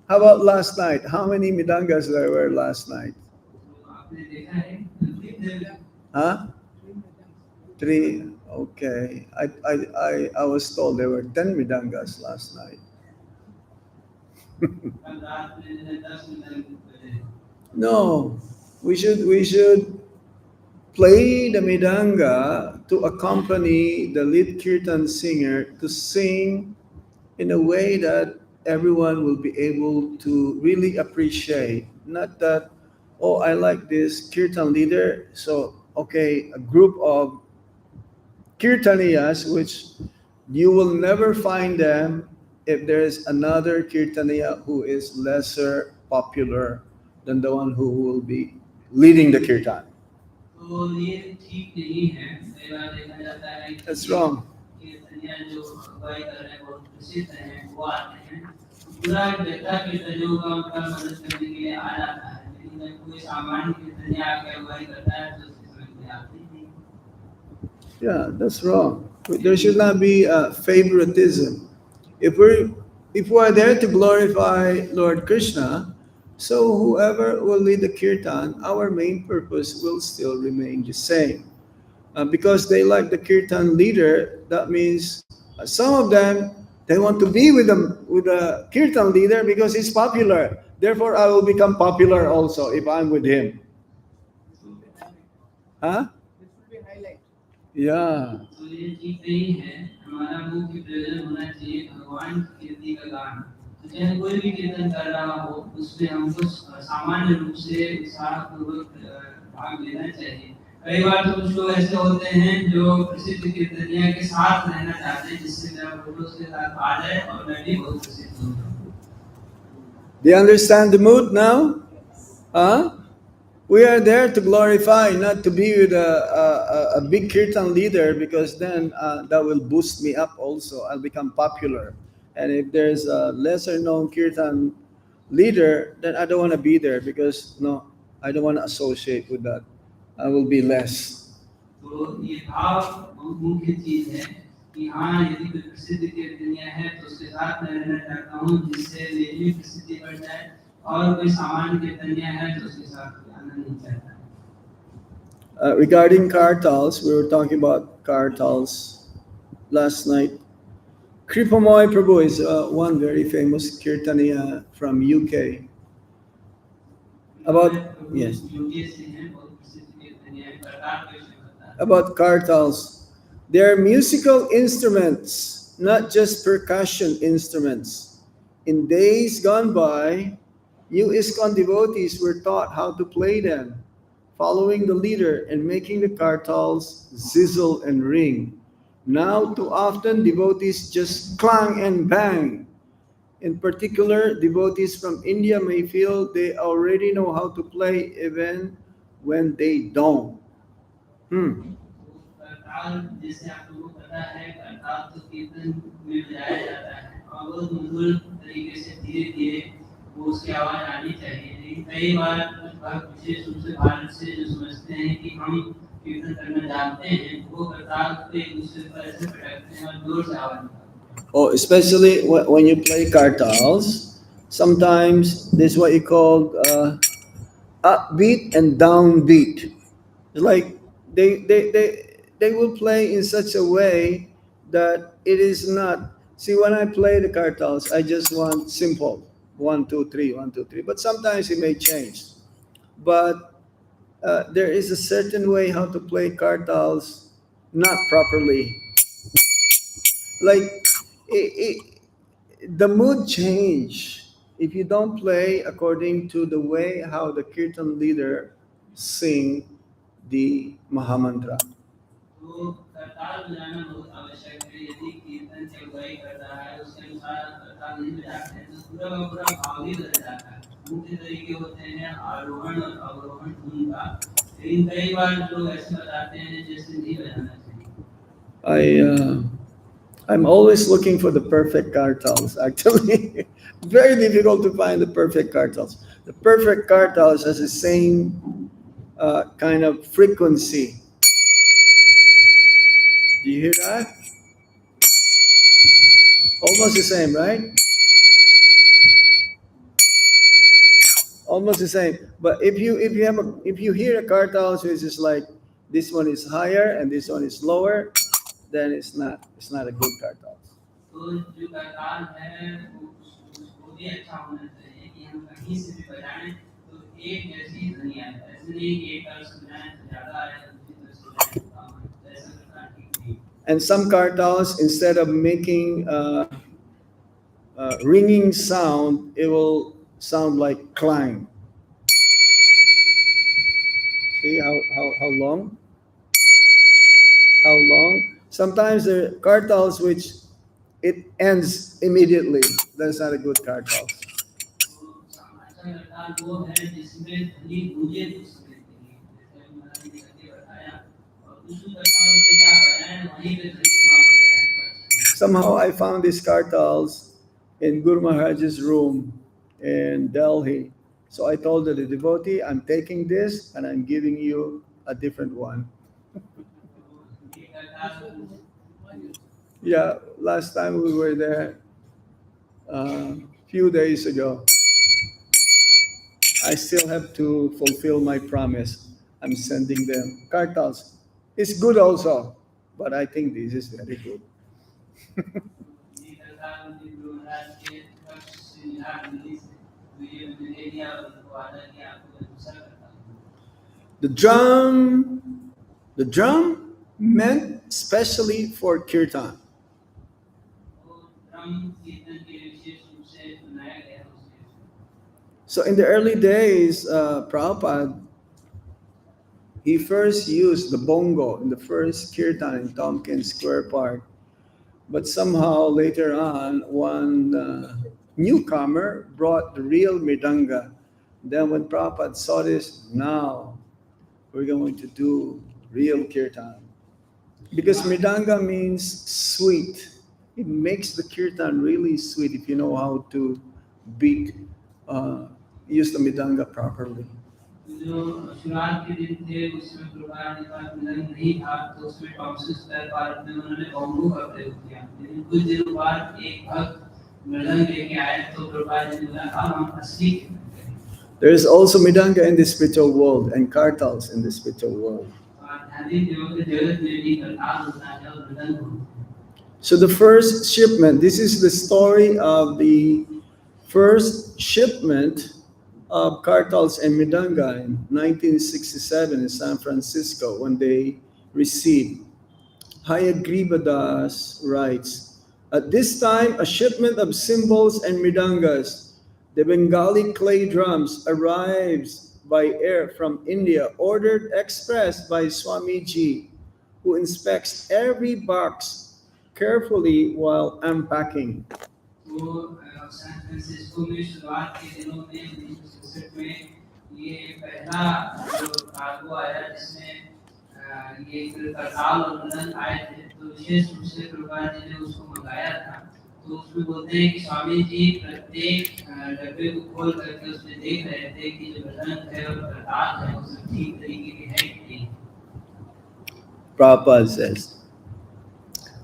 How about last night? How many midangas there were last night? तो आपने देखा है कितने Huh? Three. Okay. I was told there were 10 midangas last night. कल रात में 10 मृदंग बजे। No, we should play the midanga to accompany the lead kirtan singer to sing in a way that everyone will be able to really appreciate. Not that, oh, I like this kirtan leader, so okay, a group of kirtaniyas, which you will never find them if there is another kirtaniya who is lesser popular than the one who will be leading the kirtan. तो ये ठीक नहीं है। कई बार देखा जाता है कि That's wrong. कीर्तनिया जो अगुवाई कर रहे हैं बहुत प्रसिद्ध हैं, वो आते हैं तो पूरा व्यक्ता कीर्तनियों का उनका मदद करने के लिए आ जाता है, लेकिन जब कोई सामान्य कीर्तनिया आके अगुवाई करता है तो उसकी समझ में आती नहीं। Yeah, that's wrong. There should not be favoritism. If we are there to glorify Lord Krishna, so whoever will lead the kirtan, our main purpose will still remain the same. Because they like the kirtan leader, that means some of them, they want to be with the kirtan leader because he's popular. Therefore, I will become popular also if I'm with him. Huh? Yeah. तो ये ठीक नहीं है। हमारा मुख्य प्रयोजन होना चाहिए भगवान की कीर्ति का गान। तो चाहे कोई भी कीर्तन कर रहा हो उसमें हमको सामान्य रूप से उत्साहपूर्वक भाग लेना चाहिए। कई बार तो कुछ लोग ऐसे होते हैं जो प्रसिद्ध कीर्तनिया के साथ रहना चाहते हैं, जिससे मेरा फोटो उसके साथ आ जाए और मैं भी बहुत प्रसिद्ध हो जाऊं। Do you understand the mood now? Huh? We are there to glorify, not to be with a big kirtan leader, because then that will boost me up also. I'll become popular. And if there's a lesser known kirtan leader, then I don't want to be there because no, I don't want to associate with that. I will be less. तो ये भाव बहुत मुख्य चीज है कि हाँ यदि कोई प्रसिद्ध कीर्तनिया है तो उसके साथ मैं रहना चाहता हूँ जिससे मेरी भी प्रसिद्धि बढ़ जाए, और कोई सामान्य कीर्तनिया है तो उसके साथ आना नहीं चाहता। Regarding kartals, we were talking about kartals last night. Kripamoy Prabhu is one very famous kirtaniya from UK. About yes. About kartals. They are musical instruments, not just percussion instruments. In days gone by, you ISKCON devotees were taught how to play them, following the leader and making the kartals sizzle and ring. Now, too often, devotees just clang and bang. In particular, devotees from India may feel they already know how to play even when they don't. Hmm. करताल जैसे आप लोगों को पता है करताल तो कीर्तन में बजाया जाता है और वो मधुर तरीके से धीरे धीरे वो उसकी आवाज आनी चाहिए लेकिन कई बार कुछ भक्त विशेष रूप से भारत से जो समझते हैं कि हम कीर्तन करना जानते हैं वो करताल को एक दूसरे पर ऐसे पटकते हैं और जोर से आवाज निकालते हैं Oh, especially when you play kartals, sometimes there's what you call upbeat and downbeat. It's like they will play in such a way that it is not. See, when I play the kartals, I just want simple 1, 2, 3, 1, 2, 3. But sometimes it may change. But there is a certain way how to play kartals not properly. Like the mood change if you don't play according to the way how the kirtan leader sing the Mahamantra. तो करताल बजाना बहुत आवश्यक है यदि कीर्तन की अगुवाई करता है उसके अनुसार करताल नहीं बजाते हैं तो पूरा का पूरा भाव ही बदल जाता है मुख्य तरीके होते हैं आरोहण और अवरोहण धुन का लेकिन कई बार लोग ऐसे बताते हैं जैसे नहीं बजाना चाहिए I'm always looking for the perfect kartals. Actually, very difficult to find the perfect kartals. The perfect kartals has the same kind of frequency. Do you hear that? Almost the same, right? Almost the same. But if you hear a kartals which is like this one is higher and this one is lower, then it's not a good kartals. तो जो करताल है वो भी अच्छा होना चाहिए कि हम कहीं से भी बजाएं तो एक जैसी ध्वनि आए ऐसे नहीं कि एक तरफ से बजाएं तो ज्यादा आए दूसरी तरफ से बजाएं तो कम आए तो ऐसा करना ठीक नहीं And some kartals, instead of making ringing sound, it will sound like clang. See how long? How long? Sometimes there are kartals which it ends immediately. That's not a good kartals. अच्छा करताल वो है जिसमें ध्वनि गूंजे दूसरे के लिए जैसे हम महाराज जी करके बताया और कुछ करताल होते हैं आप बजाएं वहीं पे ध्वनि समाप्त हो जाए Somehow I found these kartals in Guru Maharaj's room in Delhi. So I told the devotee, I'm taking this and I'm giving you a different one. ये करताल Yeah, last time we were there, few days ago. I still have to fulfill my promise. I'm sending them kartals. It's good also, but I think this is very good. ये करताल मुझे गुरु महाराज के पक्ष से मिला दिल्ली से तो ये मैंने ले लिया और उनको वादा किया आपको मैं दूसरा करताल The drum meant specially for kirtan. वो ड्रम कीर्तन के लिए विशेष रूप से बनाया गया है उसके So in the early days, Prabhupada, he first used the bongo in the first kirtan in Tompkins Square Park. But somehow later on, one newcomer brought the real mridanga. Then when Prabhupada saw this, now we're going to do real kirtan. Because mridanga means sweet. It makes the kirtan really sweet if you know how to beat, use the mridanga properly. जो शुरुआत के दिन थे उसमें प्रभुपाद के पास मिलन नहीं था तो उसमें टॉक्सिस स्पेयर पार्ट में उन्होंने बॉम्बू का प्रयोग किया लेकिन कुछ दिनों बाद एक भक्त मिलन लेके आए तो प्रभुपाद ने बोला अब हम असली कीर्तन करेंगे There is also mridanga in the spiritual world and kartals in the spiritual world. आध्यात्मिक जीवन के जगत में भी करताल होता है और मिलन होता है So the first shipment, this is the story of the first shipment of kartals and mridanga in 1967 in San Francisco when they received. Hayagriva Das writes, At this time, a shipment of cymbals and mridangas, the Bengali clay drums, arrives by air from India, ordered express by Swamiji, who inspects every box carefully while unpacking. तो San Francisco में शुरुआत के दिनों में 1966 में ये पहला जो कार्गो आया जिसमें ये करताल और मदन आए थे तो विशेष रूप से प्रभुपाद जी ने उसको मंगाया था तो उसमें बोलते हैं कि स्वामी जी प्रत्येक डब्बे को खोल करके उसमें देख रहे थे कि जो मदन है और करताल है वो सब ठीक तरीके के है कि नहीं। Prabhupada says,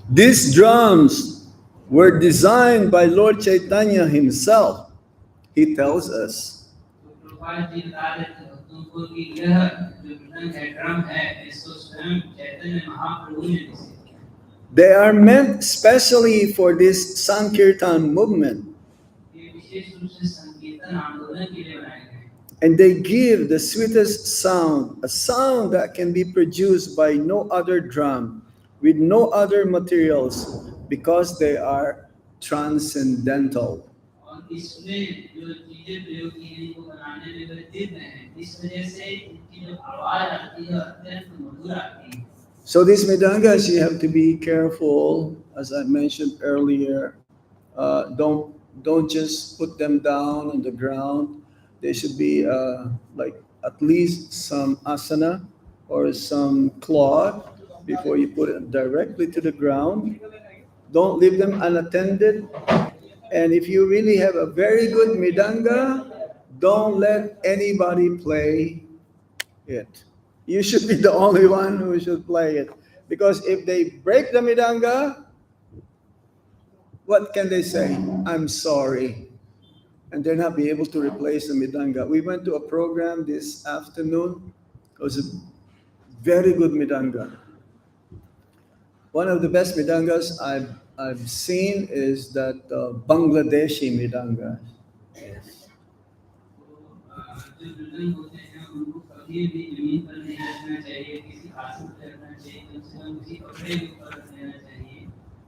these drums were designed by Lord Chaitanya himself, he tells us. तो प्रभुपाद जी बता रहे थे भक्तों को कि यह जो मृदंग है ड्रम है इसको स्वयं चैतन्य महाप्रभु ने विकसित किया। They are meant specially for this Sankirtan movement. ये विशेष रूप से संकीर्तन आंदोलन के लिए बनाए गए हैं। And they give the sweetest sound, a sound that can be produced by no other drum, with no other materials, because they are transcendental. और इसमें जो चीजें प्रयोग की हैं इनको बनाने में वे दिव्य हैं इस वजह से इनकी जो आवाज आती है अत्यंत मधुर आती है। So these mridangas, you have to be careful, as I mentioned earlier. Don't just put them down on the ground. They should be like at least some asana or some cloth before you put it directly to the ground. Don't leave them unattended. And if you really have a very good mridanga, don't let anybody play it. You should be the only one who should play it. Because if they break the mridanga, what can they say? I'm sorry. And they'll not be able to replace the mridanga. We went to a program this afternoon. It was a very good mridanga. One of the best mridangas I've seen is that Bangladeshi mridanga. Yes. जो मृदंग होते हैं उनको कभी भी जमीन पर नहीं रखना चाहिए किसी आसन पर रखना चाहिए कम से कम किसी कपड़े के ऊपर रख देना चाहिए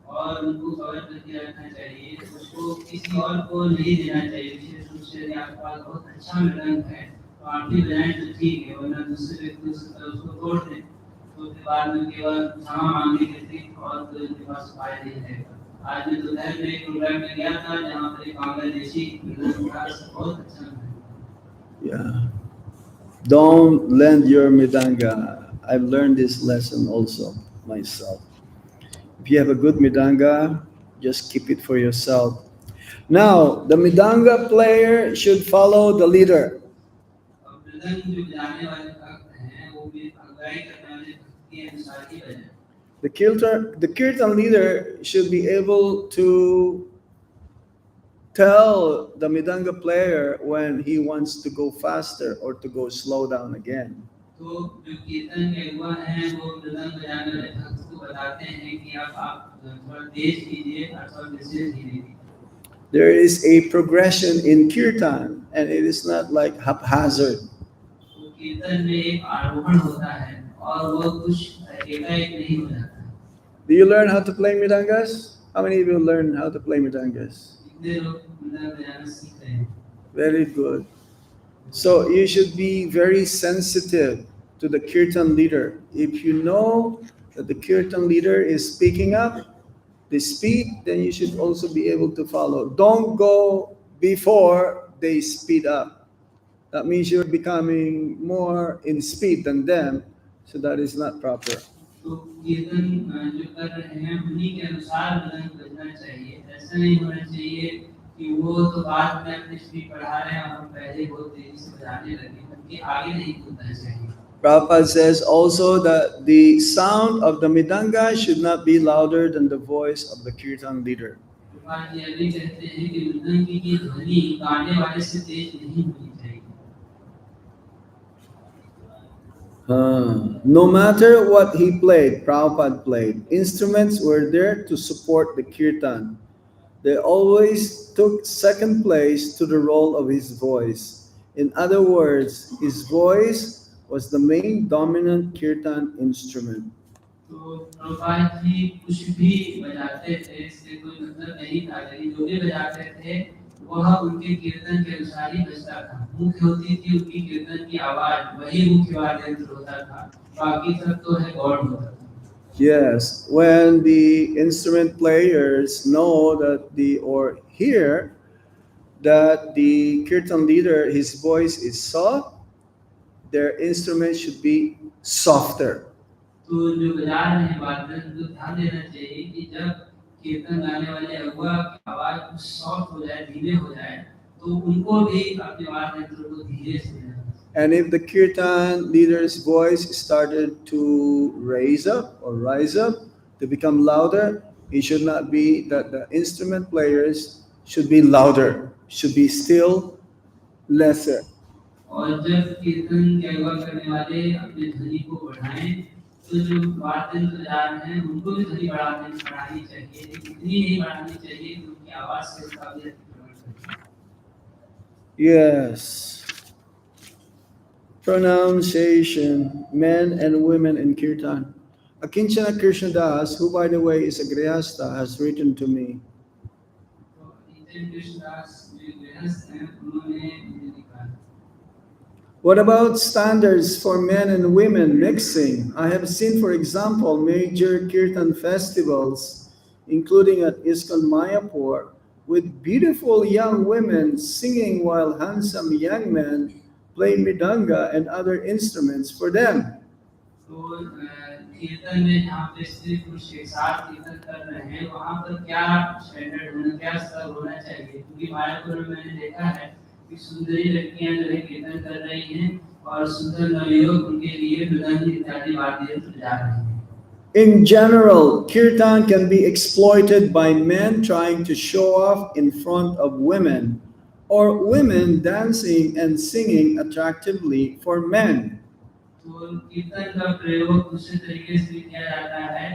और उनको कवर करके रखना चाहिए उसको किसी और को नहीं देना चाहिए विशेष रूप से यदि आपके पास बहुत अच्छा मृदंग है तो आप भी बजाएं तो ठीक है वरना दूसरे व्यक्ति उसको तोड़ दें तो फिर बाद में केवल क्षमा मांगने के अतिरिक्त और कोई उनके पास उपाय नहीं रहेगा। आज मैं दोपहर में एक प्रोग्राम में गया था जहाँ पर एक बांग्लादेशी मृदंग था बहुत अच्छा था। Yeah. Don't lend your mridanga. I've learned this lesson also myself. If you have a good mridanga, just keep it for yourself. Now, the mridanga player should follow the leader. The Kirtan leader should be able to tell the mridanga player when he wants to go faster or to go slow down again. तो जो कीर्तन के हुआ है वो मृदंग बजाने वाले भक्त को बताते हैं कि आप थोड़ा तेज कीजिए और थोड़ा धीरे धीरे। There is a progression in Kirtan, and it is not like haphazard. तो कीर्तन में एक आरोहण होता है और वो कुछ एकाएक नहीं हो जाता। Do you learn how to play mridangas? How many of you learn how to play mridangas? Very good. So you should be very sensitive to the Kirtan leader. If you know that the Kirtan leader is speaking up the speed, then you should also be able to follow. Don't go before they speed up. That means you're becoming more in speed than them, so that is not proper. तो कीर्तन जो कर रहे हैं उन्हीं के अनुसार मृदंग बजना चाहिए ऐसा नहीं होना चाहिए कि वो तो बाद में अपनी स्पीड बढ़ा रहे हैं और हम पहले बहुत तेजी से बजाने लगे उनके आगे नहीं कूदना चाहिए। Prabhupada says also that the sound of the mridanga should not be louder than the voice of the Kirtan leader. Prabhupada ji अभी कहते हैं कि मृदंग की ध्वनि गाने वाले से तेज नहीं होनी चाहिए। No matter what he played, Prabhupada played, instruments were there to support the kirtan. They always took second place to the role of his voice. In other words, his voice was the main dominant kirtan instrument. तो प्रभुपाद जी कुछ भी बजाते थे, इससे कोई मतलब नहीं था, लेकिन जो भी बजाते थे वह उनके कीर्तन के अनुसार ही बजता था। मुख्य होती थी उनकी कीर्तन की आवाज, वही मुख्य वाद्य यंत्र होता था, बाकी सब तो है गौड़ होता था। Yes, when the instrument players know that the or hear that the kirtan leader, his voice is soft, their instrument should be softer. तो जो बजा रहे हैं वाद्य यंत्र, तो ध्यान देना चाहिए कि जब कीर्तन गाने वाले अगुआ की आवाज कुछ सॉफ्ट हो जाए, धीमे हो जाए, तो उनको भी अपने वाद्य यंत्र को धीरे से बजाना चाहिए। And if the kirtan leader's voice started to rise up, to become louder, it should not be that the instrument players should be louder, should be still lesser. और जब कीर्तन के अगुवा करने वाले अपने ध्वनि को बढ़ाएं, तो जो वाद्य यंत्र बजा रहे हैं उनको भी ध्वनि बढ़ानी चाहिए, लेकिन इतनी नहीं बढ़ानी चाहिए कि उनकी आवाज से उसका भी अतिक्रमण करे। Yes. Pronunciation, men and women in kirtan. Akinchana Krishnadas, who by the way is a Grihastha, has written to me. तो नितिन कृष्णदास जो गृहस्थ हैं, उन्होंने मुझे लिखा है। What about standards for men and women mixing? I have seen, for example, major kirtan festivals, including at ISKCON Mayapur, with beautiful young women singing while handsome young men play mridanga and other instruments for them. तो कीर्तन में जहाँ पे स्त्री पुरुष एक साथ कीर्तन कर रहे हैं, वहाँ पर क्या स्टैंडर्ड होना, क्या स्तर होना चाहिए? क्योंकि मायापुर में मैंने देखा है कि सुंदरी लड़कियां जो है कीर्तन कर रही हैं और सुंदर नवयुवक उनके लिए मृदंग इत्यादि वाद्य यंत्र बजा रहे हैं। In general, kirtan can be exploited by men trying to show off in front of women, or women dancing and singing attractively for men. तो कीर्तन का प्रयोग दूसरे तरीके से भी किया जाता है,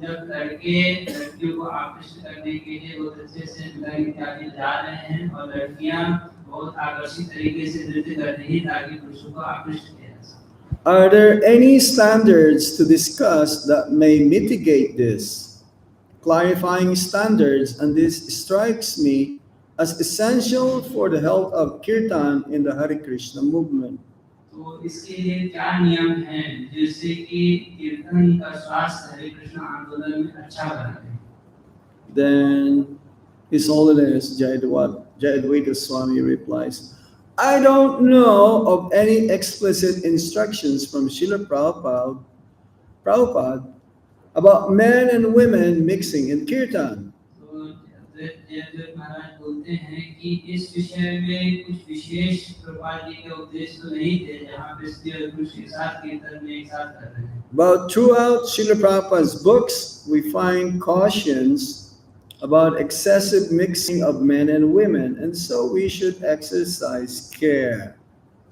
जब लड़के लड़कियों को आकृष्ट करने के लिए बहुत अच्छे से मृदंग इत्यादि बजा रहे हैं, और लड़कियां बहुत आकर्षित तरीके से नृत्य कर रही हैं ताकि पुरुषों को आकृष्ट किया जा सके। Are there any standards to discuss that may mitigate this? Clarifying standards, and this strikes me as essential for the health of kirtan in the Hare Krishna movement. तो इसके लिए क्या नियम हैं जिससे कि कीर्तन का स्वास्थ्य हरे कृष्ण आंदोलन में अच्छा बने? Then His Holiness Jayadvaita Swami replies, I don't know of any explicit instructions from Srila Prabhupada about men and women mixing in kirtan. तो जयदेव महाराज बोलते हैं कि इस विषय में कुछ विशेष प्रभुपाद जी के उपदेश तो नहीं थे जहाँ पे स्त्री और पुरुष एक साथ कीर्तन में एक साथ कर रहे हैं। But throughout Srila Prabhupada's books, we find cautions about excessive mixing of men and women, and so we should exercise care.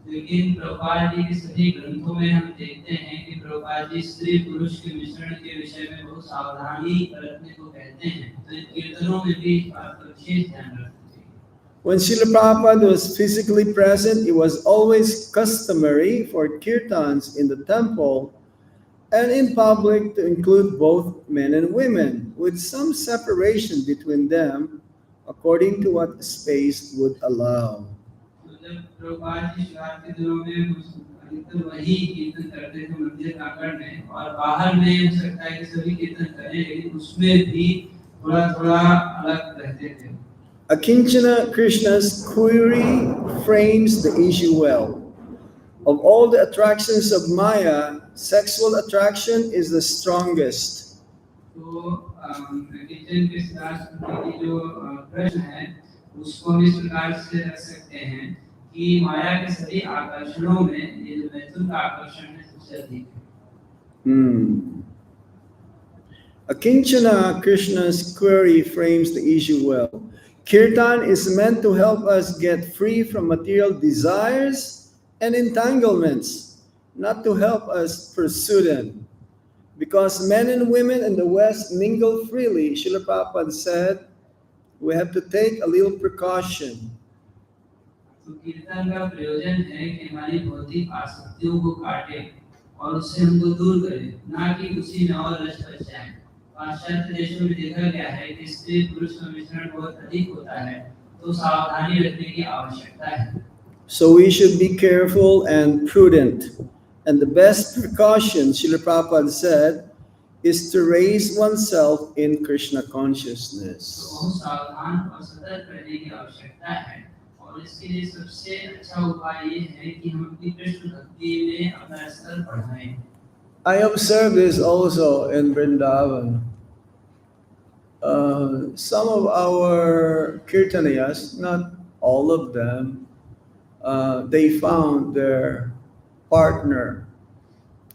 लेकिन प्रभुपाद जी के सभी ग्रंथों में हम देखते हैं कि प्रभुपाद जी स्त्री पुरुष के मिश्रण के विषय में बहुत सावधानी बरतने को कहते हैं, तो इन कीर्तनों में भी इस बात का विशेष ध्यान रखना चाहिए। When Srila Prabhupada was physically present, it was always customary for kirtans in the temple and in public to include both men and women, with some separation between them according to what space would allow. तो जब प्रभुपाद जी शुरुआत के दिनों में अधिकतर वही कीर्तन करते थे मंदिर प्रांगण में, और बाहर में हो सकता है कि सभी कीर्तन करें, लेकिन उसमें भी थोड़ा थोड़ा अलग रहते थे। Akinchana Krishna's query frames the issue well. Of all the attractions of Maya, sexual attraction is the strongest. तो किचन के साथ की जो प्रश्न है उसको हम इस प्रकार से रख सकते हैं कि माया के सभी आकर्षणों में ये जो मैथुन का आकर्षण है सबसे अधिक है। Akinchana Krishna's query frames the issue well. Kirtan is meant to help us get free from material desires and entanglements, not to help us pursue them. Because men and women in the West mingle freely, Srila Prabhupada said, we have to take a little precaution. तो कीर्तन का प्रयोजन है कि हमारी भौतिक आसक्तियों को काटे और उससे हमको दूर करे, ना कि उसी में और रस बच जाए। पाश्चात्य देशों में देखा गया है कि स्त्री पुरुष का मिश्रण बहुत अधिक होता है, तो सावधानी रखने की आवश्यकता है। So we should be careful and prudent. And the best precaution, Srila Prabhupada said, is to raise oneself in Krishna तो consciousness. बहुत सावधान और सतर्क रहने की आवश्यकता है, और इसके लिए सबसे अच्छा उपाय ये है कि हम अपनी कृष्ण भक्ति में अपना स्तर बढ़ाएं। I observed this also in Vrindavan. Some of our Kirtaniyas, not all of them, they found their partner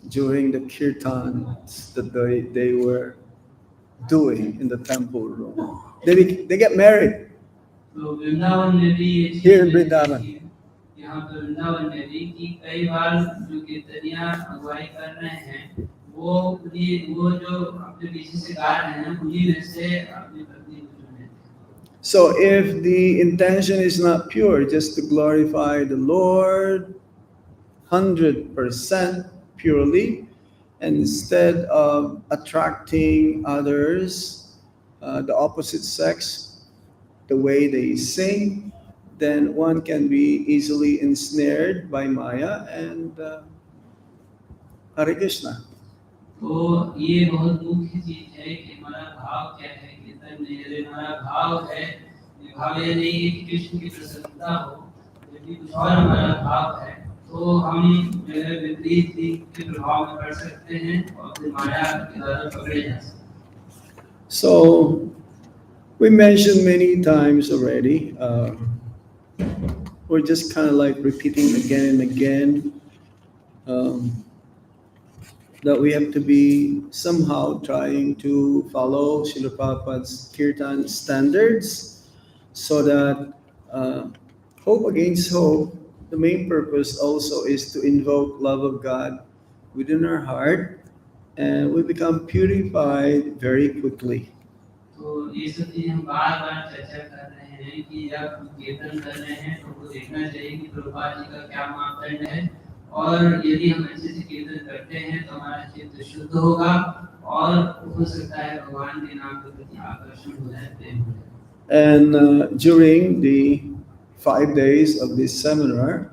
during the kirtans that they were doing in the temple room. They get married तो वृंदावन में भी ये चीज here in मैंने Vrindavan. देखी, यहाँ पर वृंदावन में भी कि कई बार जो कीर्तनिया अगुवाई कर रहे हैं, वो जो अपने पीछे से गा रहे हैं, उन्हीं में से अपनी पत्नी को चुने। So if the intention is not pure, just to glorify the Lord 100% purely, and instead of attracting others, the opposite sex, the way they sing, then one can be easily ensnared by Maya and Hare Krishna. तो ये बहुत मुख्य चीज है कि हमारा भाव क्या है कीर्तन में। यदि हमारा भाव है, ये भाव ये नहीं है कि कृष्ण की प्रसन्नता हो, यदि कुछ और हमारा भाव है, तो हम जो है विपरीत के प्रभाव में पड़ सकते हैं और फिर माया के द्वारा पकड़े जा सकते हैं। So we mentioned many times already. We're just kind of like repeating again and again. That we have to be somehow trying to follow Srila Prabhupada's Kirtan standards so that hope against hope, the main purpose also is to invoke love of God within our heart and we become purified very quickly. तो ये सब चीजें हम बार बार चर्चा कर रहे हैं कि जब हम कीर्तन कर रहे हैं तो वो देखना चाहिए कि प्रभुपाद जी का क्या मापदंड है, और यदि हम अच्छे से कीर्तन करते हैं तो हमारा चित्त शुद्ध होगा और हो सकता है भगवान के नाम के प्रति आकर्षण हो जाए, प्रेम हो जाए। And during the 5 days of this seminar,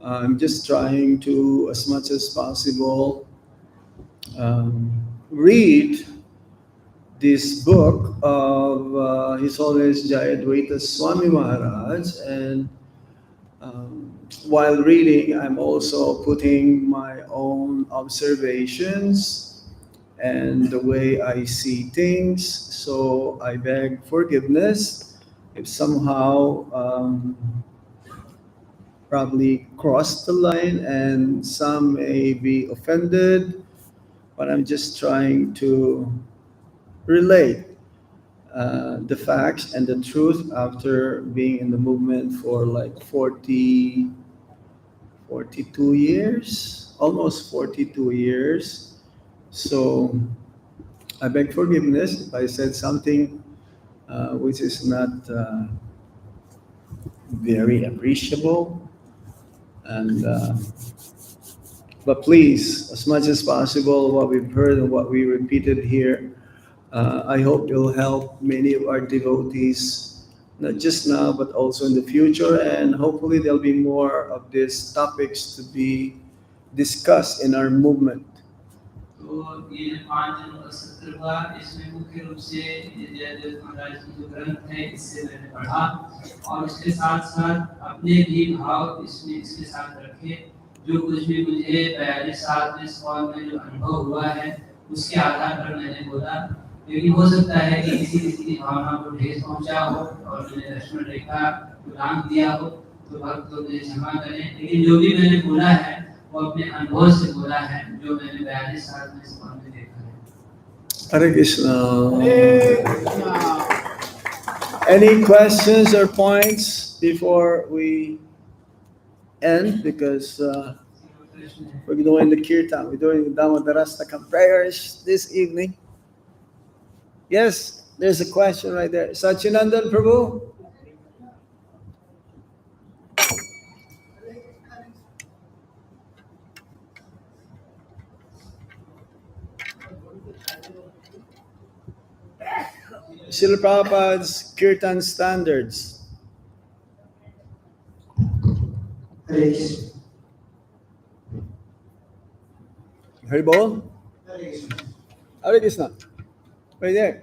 I'm just trying to, as much as possible, read this book of His Holiness Jayadvaita Swami Maharaj, and while reading, I'm also putting my own observations and the way I see things. So I beg forgiveness if somehow probably crossed the line and some may be offended, but I'm just trying to relate the facts and the truth after being in the movement for like 42 years, almost 42 years. So I beg forgiveness if I said something which is not very appreciable. And but please, as much as possible, what we've heard and what we repeated here, I hope it'll help many of our devotees, not just now, but also in the future. And hopefully there'll be more of these topics to be discussed in our movement. तो ये जो 5 दिनों का सत्र हुआ, इसमें मुख्य रूप से जयदेव महाराज की जो ग्रंथ है इससे मैंने पढ़ा, और उसके साथ साथ अपने भी भाव इसमें इसके साथ रखे। जो कुछ भी मुझे 42 साल में स्कॉल में जो अनुभव हुआ है उसके आधार पर मैंने बोला, क्योंकि हो सकता है कि किसी किसी की भावना को ठेस पहुंचा हो और मैंने लक्ष्मण रेखा उल्लांघ दिया हो, तो भक्त लोग मुझे क्षमा करें। लेकिन जो भी मैंने बोला है वो अपने अनुभव से बोला है, जो मैंने 42 साल में इस में देखा है। Hare Krishna. Any questions or points before we end? Because we're doing the Kirtan, we're doing the Damodarastaka prayers this evening. Yes, there's a question right there. Sachinandan Prabhu? Srila Prabhupada's Kirtan standards. Hare Krishna. Haribol? Hare Krishna. Hare Krishna. Right there.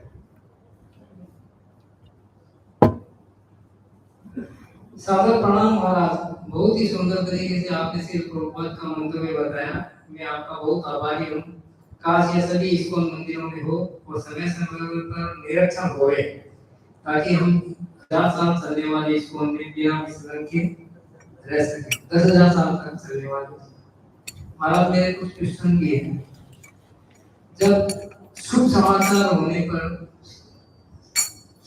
सादर प्रणाम महाराज, बहुत ही सुंदर तरीके से आपने श्री प्रभुपाद का मंतव्य बताया। मैं आपका बहुत आभारी हूँ। काश ये सभी इस्कॉन मंदिरों में हो और समय समय पर निरीक्षण होए, ताकि हम 1000 साल चलने वाले इस्कॉन में बिना विसर्जन के रह सके। 10,000 साल तक चलने वाले। महाराज मेरे कुछ क्वेश्चन भी हैं। जब शुभ समाचार होने पर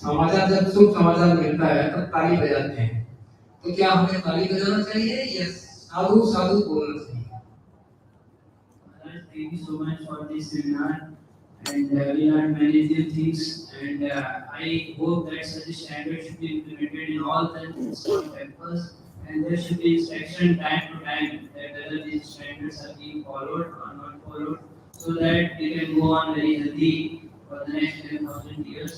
जब शुभ समाचार मिलता है तब ताली बजाते हैं, तो क्या हमें ताली बजाना चाहिए या साधु साधु बोलना चाहिए? Thank you so much for this seminar, and we learned many new things, and I hope that such standards should be implemented in all the temples, and there should be inspection time to time that whether these standards are being followed or not followed, so that we can go on very healthy for the next 10,000 years.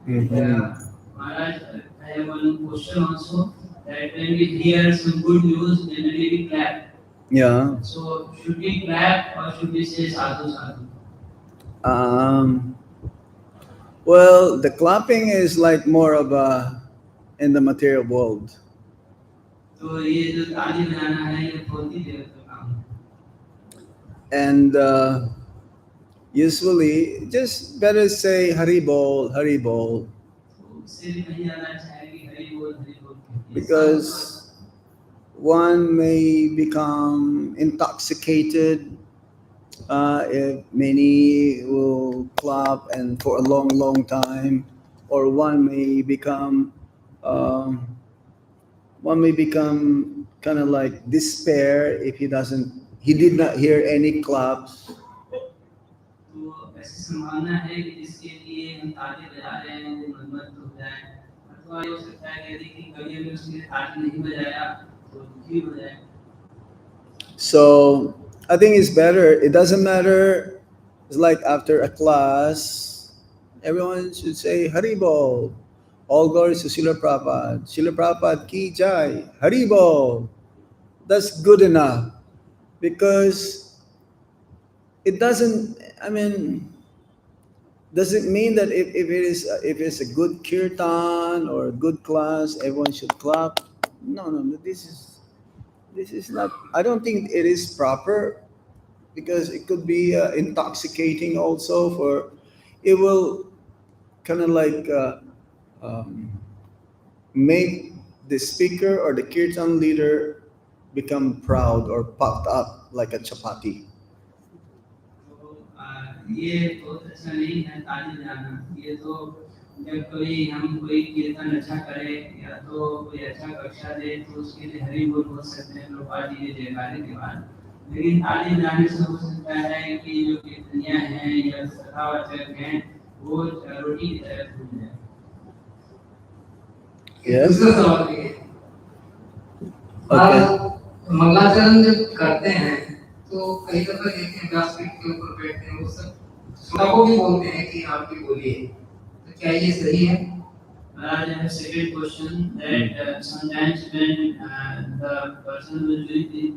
Maharaj, I have one question also, that when we hear some good news, generally we clap. Yeah. So should we clap or should we say sadhu sadhu? Well, the clapping is like more of a in the material world. तो ये जो ताली बजाना है ये भौतिक जगत का काम है। And usually, just better say Hari Bol, Hari Bol. तो इससे भी कहीं ज्यादा अच्छा है कि हरि बोल हरि बोल। Because one may become intoxicated if many will clap and for a long, long time, or one may become kind of like despair if he did not hear any claps. तो ऐसी संभावना है कि जिसके लिए हम ताली बजा रहे हैं वो मनमत हो जाए, अथवा ये हो सकता है कि यदि कभी हमने उसके लिए ताली नहीं बजाया तो दुखी हो जाए। So I think it's better. It doesn't matter. It's like after a class, everyone should say Haribol. All glories to Srila Prabhupada. Srila Prabhupada ki jai. Haribol. That's good enough. Because it doesn't, I mean, does it mean that if it's a good kirtan or a good class, everyone should clap? No. This is not. I don't think it is proper, because it could be intoxicating also. For it will kind of like make the speaker or the kirtan leader become proud or puffed up like a chapati. ये बहुत अच्छा नहीं है ताली बजाना। ये तो जब कोई हम कोई कीर्तन अच्छा करे या तो कोई अच्छा कक्षा दे तो उसके लिए हरि बोल बोल सकते हैं प्रभुपाद जी के जयकारे के बाद। लेकिन ताली बजाने से हो सकता है कि जो कीर्तनिया हैं या कथावाचक हैं वो रोटी की तरह भूल जाए। Yes. दूसरा सवाल ये है, Okay. मंगलाचरण जब करते हैं तो कई दफा देखते हैं व्यासपीठ के ऊपर बैठते हैं, वो सब श्लोकों भी बोलते हैं कि आप भी बोलिए, तो क्या ये सही है? I have a second question, that sometimes when the person who is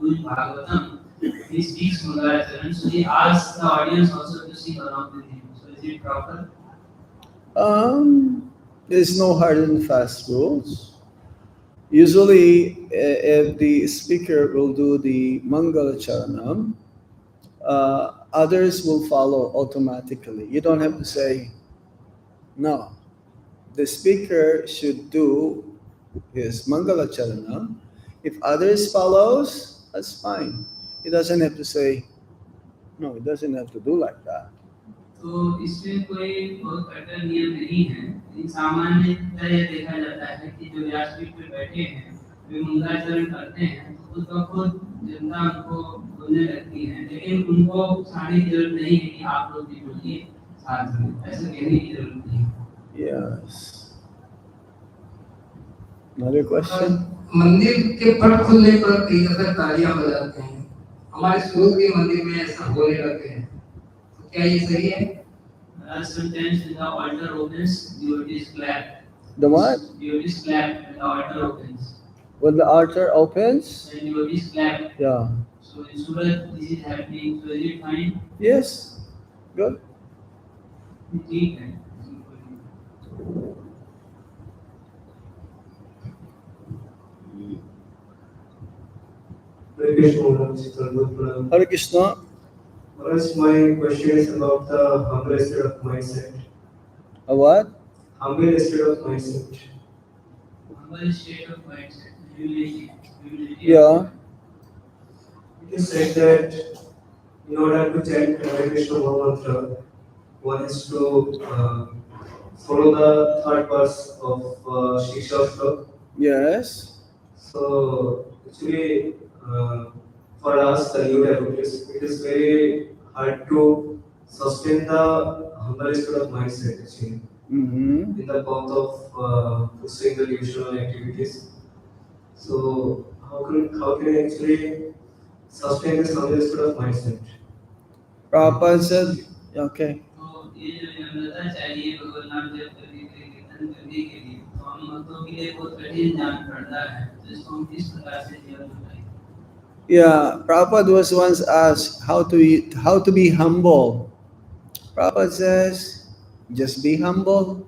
doing Bhagavatam, he speaks Mangalacharan, so he asks the audience also to sing along with him. So is it proper? There's no hard and fast rules. Usually, if the speaker will do the Mangala Charanam, others will follow automatically. You don't have to say, no. The speaker should do his Mangala Charanam. If others follows, that's fine. He doesn't have to say, no, he doesn't have to do like that. तो इसमें कोई बहुत कठोर नियम नहीं है, लेकिन सामान्यतः यह देखा जाता है कि जो व्यासपीठ पे बैठे हैं वे मंगलाचरण करते हैं तो खुद ब खुद जनता उनको बोलने लगती है, लेकिन उनको सारी जरूरत नहीं है कि आप लोग भी बोलिए साथ में, ऐसा कहने की जरूरत नहीं। Yes. Another question? मंदिर के पट खुलने पर कई दफे तालियां बजाते हैं, हमारे सूरज के मंदिर में ऐसा होने लगे हैं, तो क्या ये सही है? Sometimes when the altar opens, devotees clap. The what? Devotees clap when the altar opens. When the altar opens? When devotees clap. Yeah. So in Surat, this is happening. So is it fine? Yes. Good. ठीक है. Hare Krishna, Maharaj. Hare Krishna. Maharaj, my question is about the humble state of mindset. A what? Humble state of mindset. Humble state of mindset. Humility. Yeah. It is said that in order to chant Hare Krishna Mahamantra, one has to follow the third verse of Shiksha Shloka. Yes. So actually, for us, the new devotees, it is very hard to sustain the humble state of mindset actually Mm-hmm. in the path of pursuing the devotional activities. So how can I actually sustain this humble state of mindset? Prabhupada said, okay. तो ये जो नम्रता चाहिए भगवान नाम जप करने के लिए, कीर्तन करने के लिए, तो हम भक्तों के लिए बहुत कठिन जान पड़ता है. तो इसको हम किस प्रकार से जीवन बनाएं? Yeah, Prabhupada was once asked how to be humble. Prabhupada says, just be humble.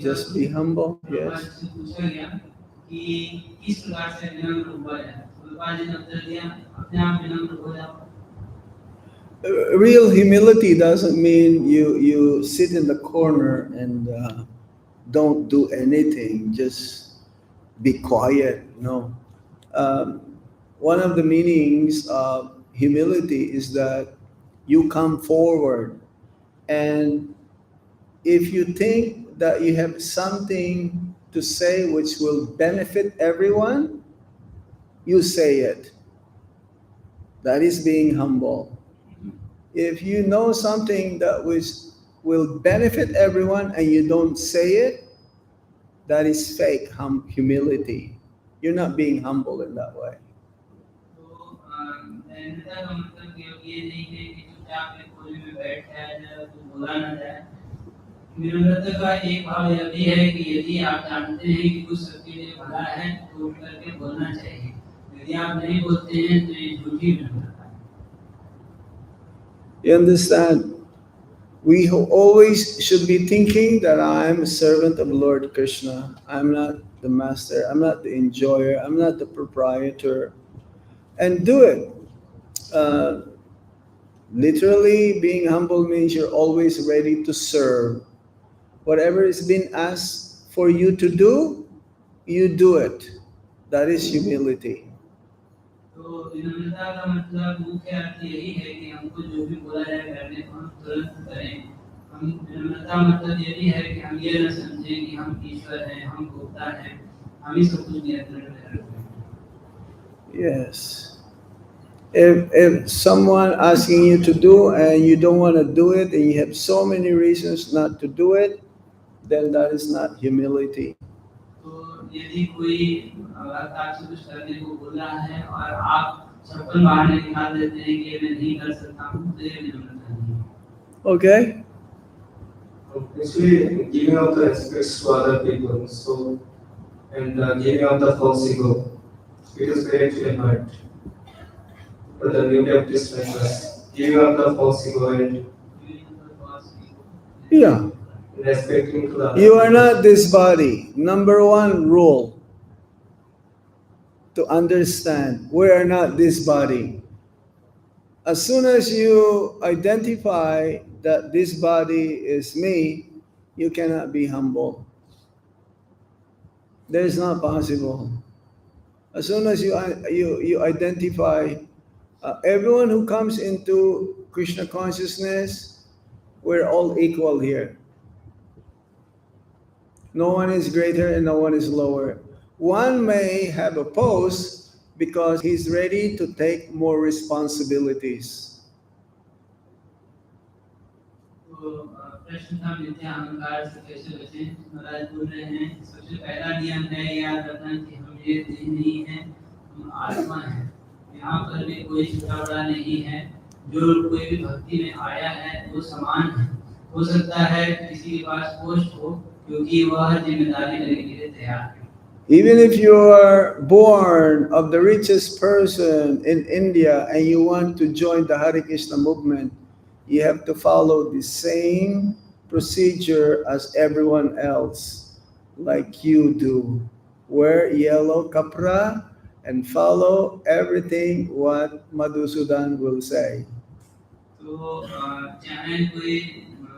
Just be humble. भगवान Yes. से पूछा गया कि किस प्रकार से विनम्र हुआ जाए. तो भगवान जी ने उत्तर दिया, अपने आप विनम्र हो जाओ. Real humility doesn't mean you sit in the corner and don't do anything, just be quiet. No. One of the meanings of humility is that you come forward, and if you think that you have something to say which will benefit everyone, you say it. That is being humble. If you know something that will benefit everyone and you don't say it, that is fake humility. You're not being humble in that way. तो नम्रता का मतलब ये नहीं है कि चुपचाप एक कोने में बैठ जाए जाए तो बोला ना जाए. विनम्रता का एक भाव यह भी है कि यदि आप जानते हैं कि कुछ सबके लिए भला है तो उठ करके बोलना चाहिए. यदि आप नहीं बोलते हैं तो ये झूठी विनम्रता है. You understand? We always should be thinking that I am a servant of Lord Krishna. I'm not the master. I'm not the enjoyer. I'm not the proprietor. And do it. Literally, being humble means you're always ready to serve. Whatever is being asked for you to do, you do it. That is humility. तो विनम्रता का मतलब मुख्य अर्थ यही है कि हमको जो भी बोला जाए करने को हम तुरंत करें. हम विनम्रता मतलब ये भी है कि हम ये न समझें कि हम ईश्वर हैं, हम भोक्ता हैं, हम ही सब कुछ नियंत्रण में रखते हैं. Yes. If someone asking you to do and you don't want to do it and you have so many reasons not to do it, then that is not humility. तो यदि कोई आपसे कुछ करने को बोल रहा है और आप 56 बहाने निकाल देते हैं कि मैं नहीं कर सकता हूँ, तो ये विनम्रता नहीं है. Okay? Actually, giving out the respects to other people, so and giving out the false ego, it is very actually hard. But the new devotees like us, giving out the false ego and Yeah. respecting to the other You are people. not this body. Number one rule to understand, we are not this body. As soon as you identify that this body is me, you cannot be humble. That is not possible. As soon as you identify everyone who comes into Krishna consciousness, we're all equal here. No one is greater and no one is lower. One may have a post because he's ready to take more responsibilities. तो प्रश्न था मिथ्या अहंकार से कैसे बचें. महाराज बोल रहे हैं सबसे पहला नियम है याद रखना कि हम ये देह नहीं है, हम आत्मा है. यहाँ पर भी कोई छोटा बड़ा नहीं है. जो कोई भी भक्ति में आया है वो समान है। हो सकता है किसी के पास पोस्ट हो क्योंकि वह जिम्मेदारी लेने के लिए तैयार है। Even if you are born of the richest person in India and you want to join the Hare Krishna movement, you have to follow the same procedure as everyone else, like you do. Wear yellow kapra and follow everything what Madhusudan will say. तो चाहे कोई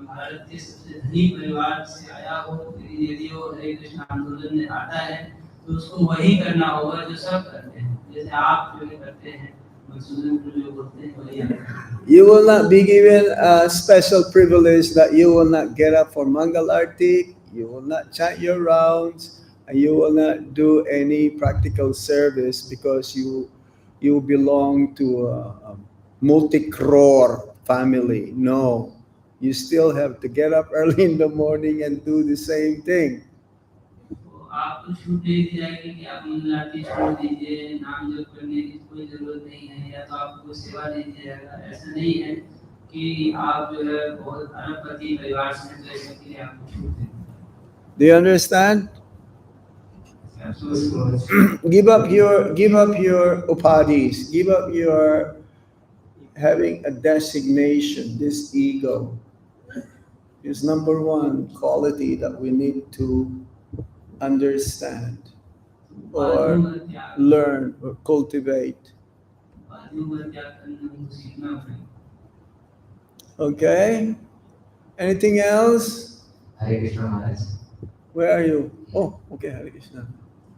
भारत के सबसे धनी परिवार से आया हो, लेकिन यदि वो हरे कृष्ण आंदोलन में आता है तो उसको वही करना होगा जो सब करते हैं। जैसे आप जो करते हैं, मधुसूदन जो बोलते हैं वही आप। You will not be given a special privilege that you will not get up for Mangal Arti, you will not chant your rounds, and you will not do any practical service because you belong to a multi-crore family. No, you still have to get up early in the morning and do the same thing. तो आपको छूट नहीं दी जाएगी कि आप मंगल आरती छोड़ दीजिए, नाम जप करने की कोई जरूरत नहीं है, या तो आपको सेवा नहीं दिया जाएगा। ऐसा नहीं है कि आप जो है बहुत अरबपति परिवार से हैं तो इसके लिए आपको छूट दें। Do you understand? give up your upadhis, give up your having a designation, this ego is number one quality that we need to understand or learn or cultivate. Okay? Anything else? Hare Krishna Maharaj. Where are you? Oh, okay, Hare Krishna.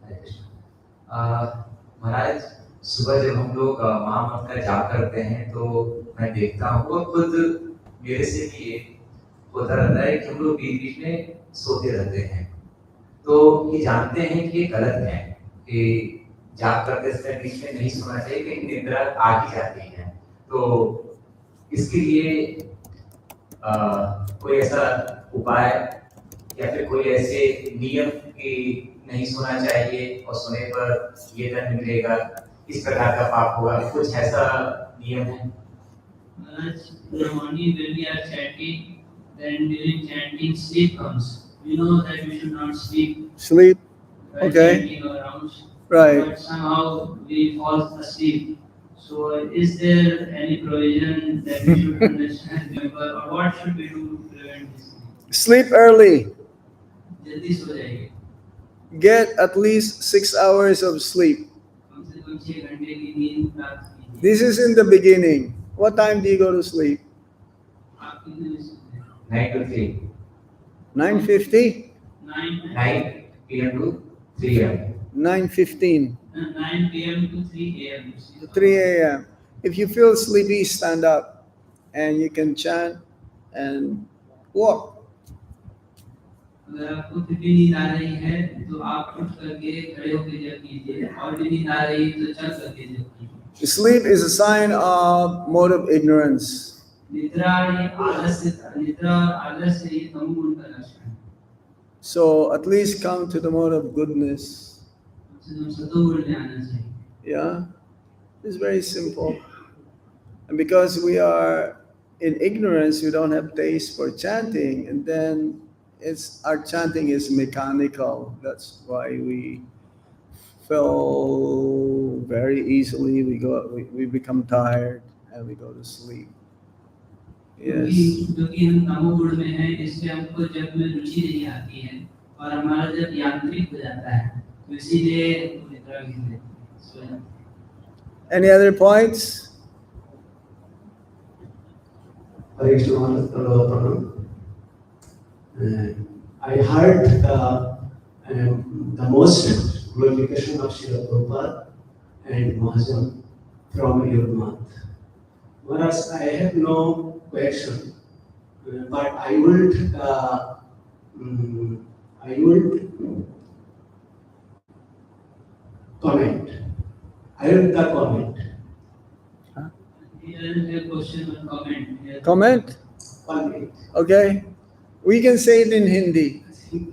हरे कृष्ण। महाराज, सुबह जब हम लोग महामंत्र का जाप करते हैं तो मैं देखता हूँ और खुद मेरे से भी ये होता रहता है कि हम लोग बीच बीच में सोते रहते हैं। तो ये जानते हैं कि ये गलत है कि जाप करते समय बीच में नहीं सोना चाहिए, कि निद्रा आ ही जाती है। तो इसके लिए कोई ऐसा उपाय या फिर कोई ऐसे नियम कि नहीं सोना चाहिए और सोने पर ये दंड मिलेगा, इस प्रकार का पाप होगा, कुछ ऐसा नियम है? In the morning when we are chanting, then during chanting sleep comes. We know that we should not sleep. Sleep. While Okay. chanting our rounds. Right. But somehow we fall asleep. So is there any provision that we should understand, remember, or what should we do to prevent this? Sleep early. जल्दी सो जाइए। Get at least 6 hours of sleep. कम से कम 6 घंटे की नींद प्राप्त कीजिए। This is in the beginning. What time do you go to sleep? आप कितने बजे सोते हैं? 9 to 3. 9:50? 9 p.m. to 3 a.m. 9:15. 9 p.m. to 3 a.m. To 3 a.m. If you feel sleepy, stand up and you can chant and walk. अगर आपको फिर भी नींद आ रही है तो आप उठ करके खड़े होकर जप कीजिए, और भी नींद आ रही है तो चल करके जप कीजिए। Sleep is a sign of mode of ignorance. निद्रा और आलस्य ये तमोगुण का लक्षण है। So at least come to the mode of goodness. सतोगुण में आना चाहिए। Yeah, it's very simple. And because we are in ignorance, we don't have taste for chanting, and then our chanting is mechanical. That's why we feel very easily. We become tired and we go to sleep. Yes. क्योंकि हम तमोगुण में हैं, इसलिए हमको जप में रुचि नहीं आती है और हमारा जप यांत्रिक हो जाता है, तो इसीलिए निद्रा गिरती है। Any other points? Hare Krishna Maharaj. I heard the most glorification of Srila Prabhupada and Mahajan from your mouth. Whereas I have no question, but I would comment. I will the comment. Here is a question or comment. Comment? 1 minute. Okay. We can say it in Hindi.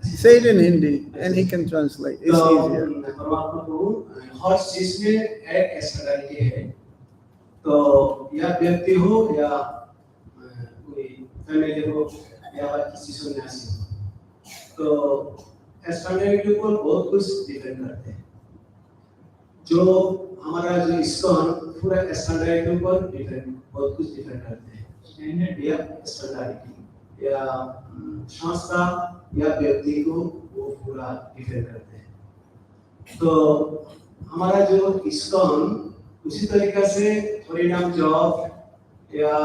Say it in Hindi and he can translate. It's easier. परमात्मा को हर चीज में एक externality है, तो या व्यक्ति हो या कोई फैमिली हो या किसी सन्यासी हो, तो स्टैंडर्ड के ऊपर बहुत कुछ डिपेंड करते हैं। जो हमारा जो इस्कॉन पूरा स्टैंडर्ड के ऊपर डिपेंड बहुत कुछ डिपेंड करते हैं। स्टैंडर्ड या स्टैंडर्डिटी या संस्था या व्यक्ति को वो पूरा डिपेंड करते हैं। तो हमारा जो इस्कॉन उसी तरीका से परिणाम जॉब या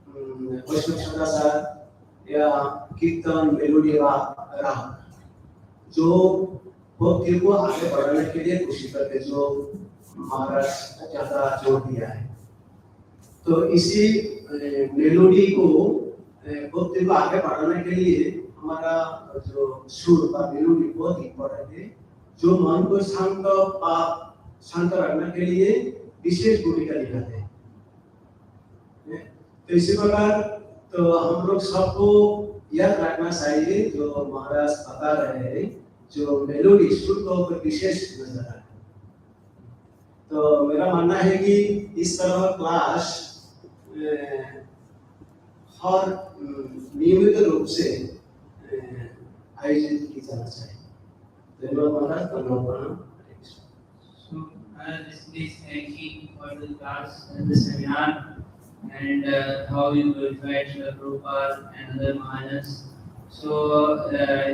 वैष्णव सदाचार या कीर्तन मेलोडी राग जो भक्ति को आगे बढ़ाने के लिए कोशिश करते, जो महाराज ज्यादा जोर दिया है। तो इसी मेलोडी को भक्ति को आगे बढ़ाने के लिए हमारा जो सुर का मेलोडी बहुत इम्पोर्टेंट है, जो मन को शांत रखने के लिए विशेष भूमिका निभाते हैं। तो इसी प्रकार तो हम लोग सबको याद रखना चाहिए जो महाराज बता रहे हैं, जो मेलोडी सुर के ऊपर विशेष नजर है। तो मेरा मानना है कि इस तरह क्लास हर नियमित रूप से आयोजित की जाना चाहिए। धन्यवाद महाराज, धन्यवाद। So, this thanking for the class and the seminar and how you glorified Srila Prabhupada and other Mahajas. So,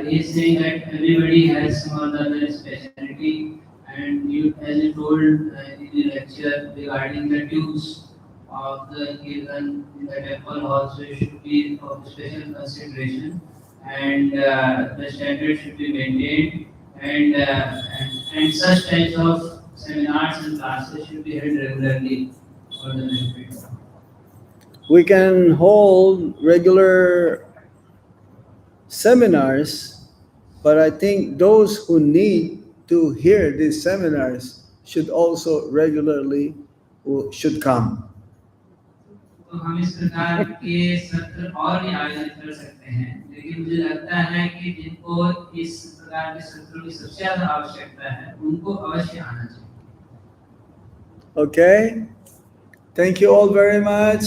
he is saying that everybody has some other specialty, and you, as you told in the lecture regarding the tunes of the Kirtan in the temple hall, so it should be of special consideration, and the standard should be maintained, and such types of seminars and classes should be held regularly for the benefit. We can hold regular seminars, but I think those who need to hear these seminars should also regularly should come. तो हम इस प्रकार के सत्र और भी आयोजित कर सकते हैं, लेकिन मुझे लगता है कि जिनको इस प्रकार के सत्रों की सबसे ज्यादा आवश्यकता है उनको अवश्य आना चाहिए। Okay? Thank you all very much.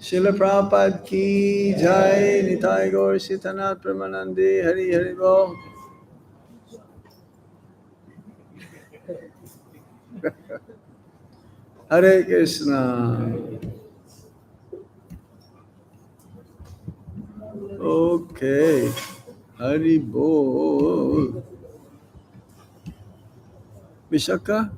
Srila Prabhupada ki jai, Nitai Gaur Sitanath Premanandi, Hari Hari Bol. Hare Krishna. Okay. Hari Bol. Vishaka?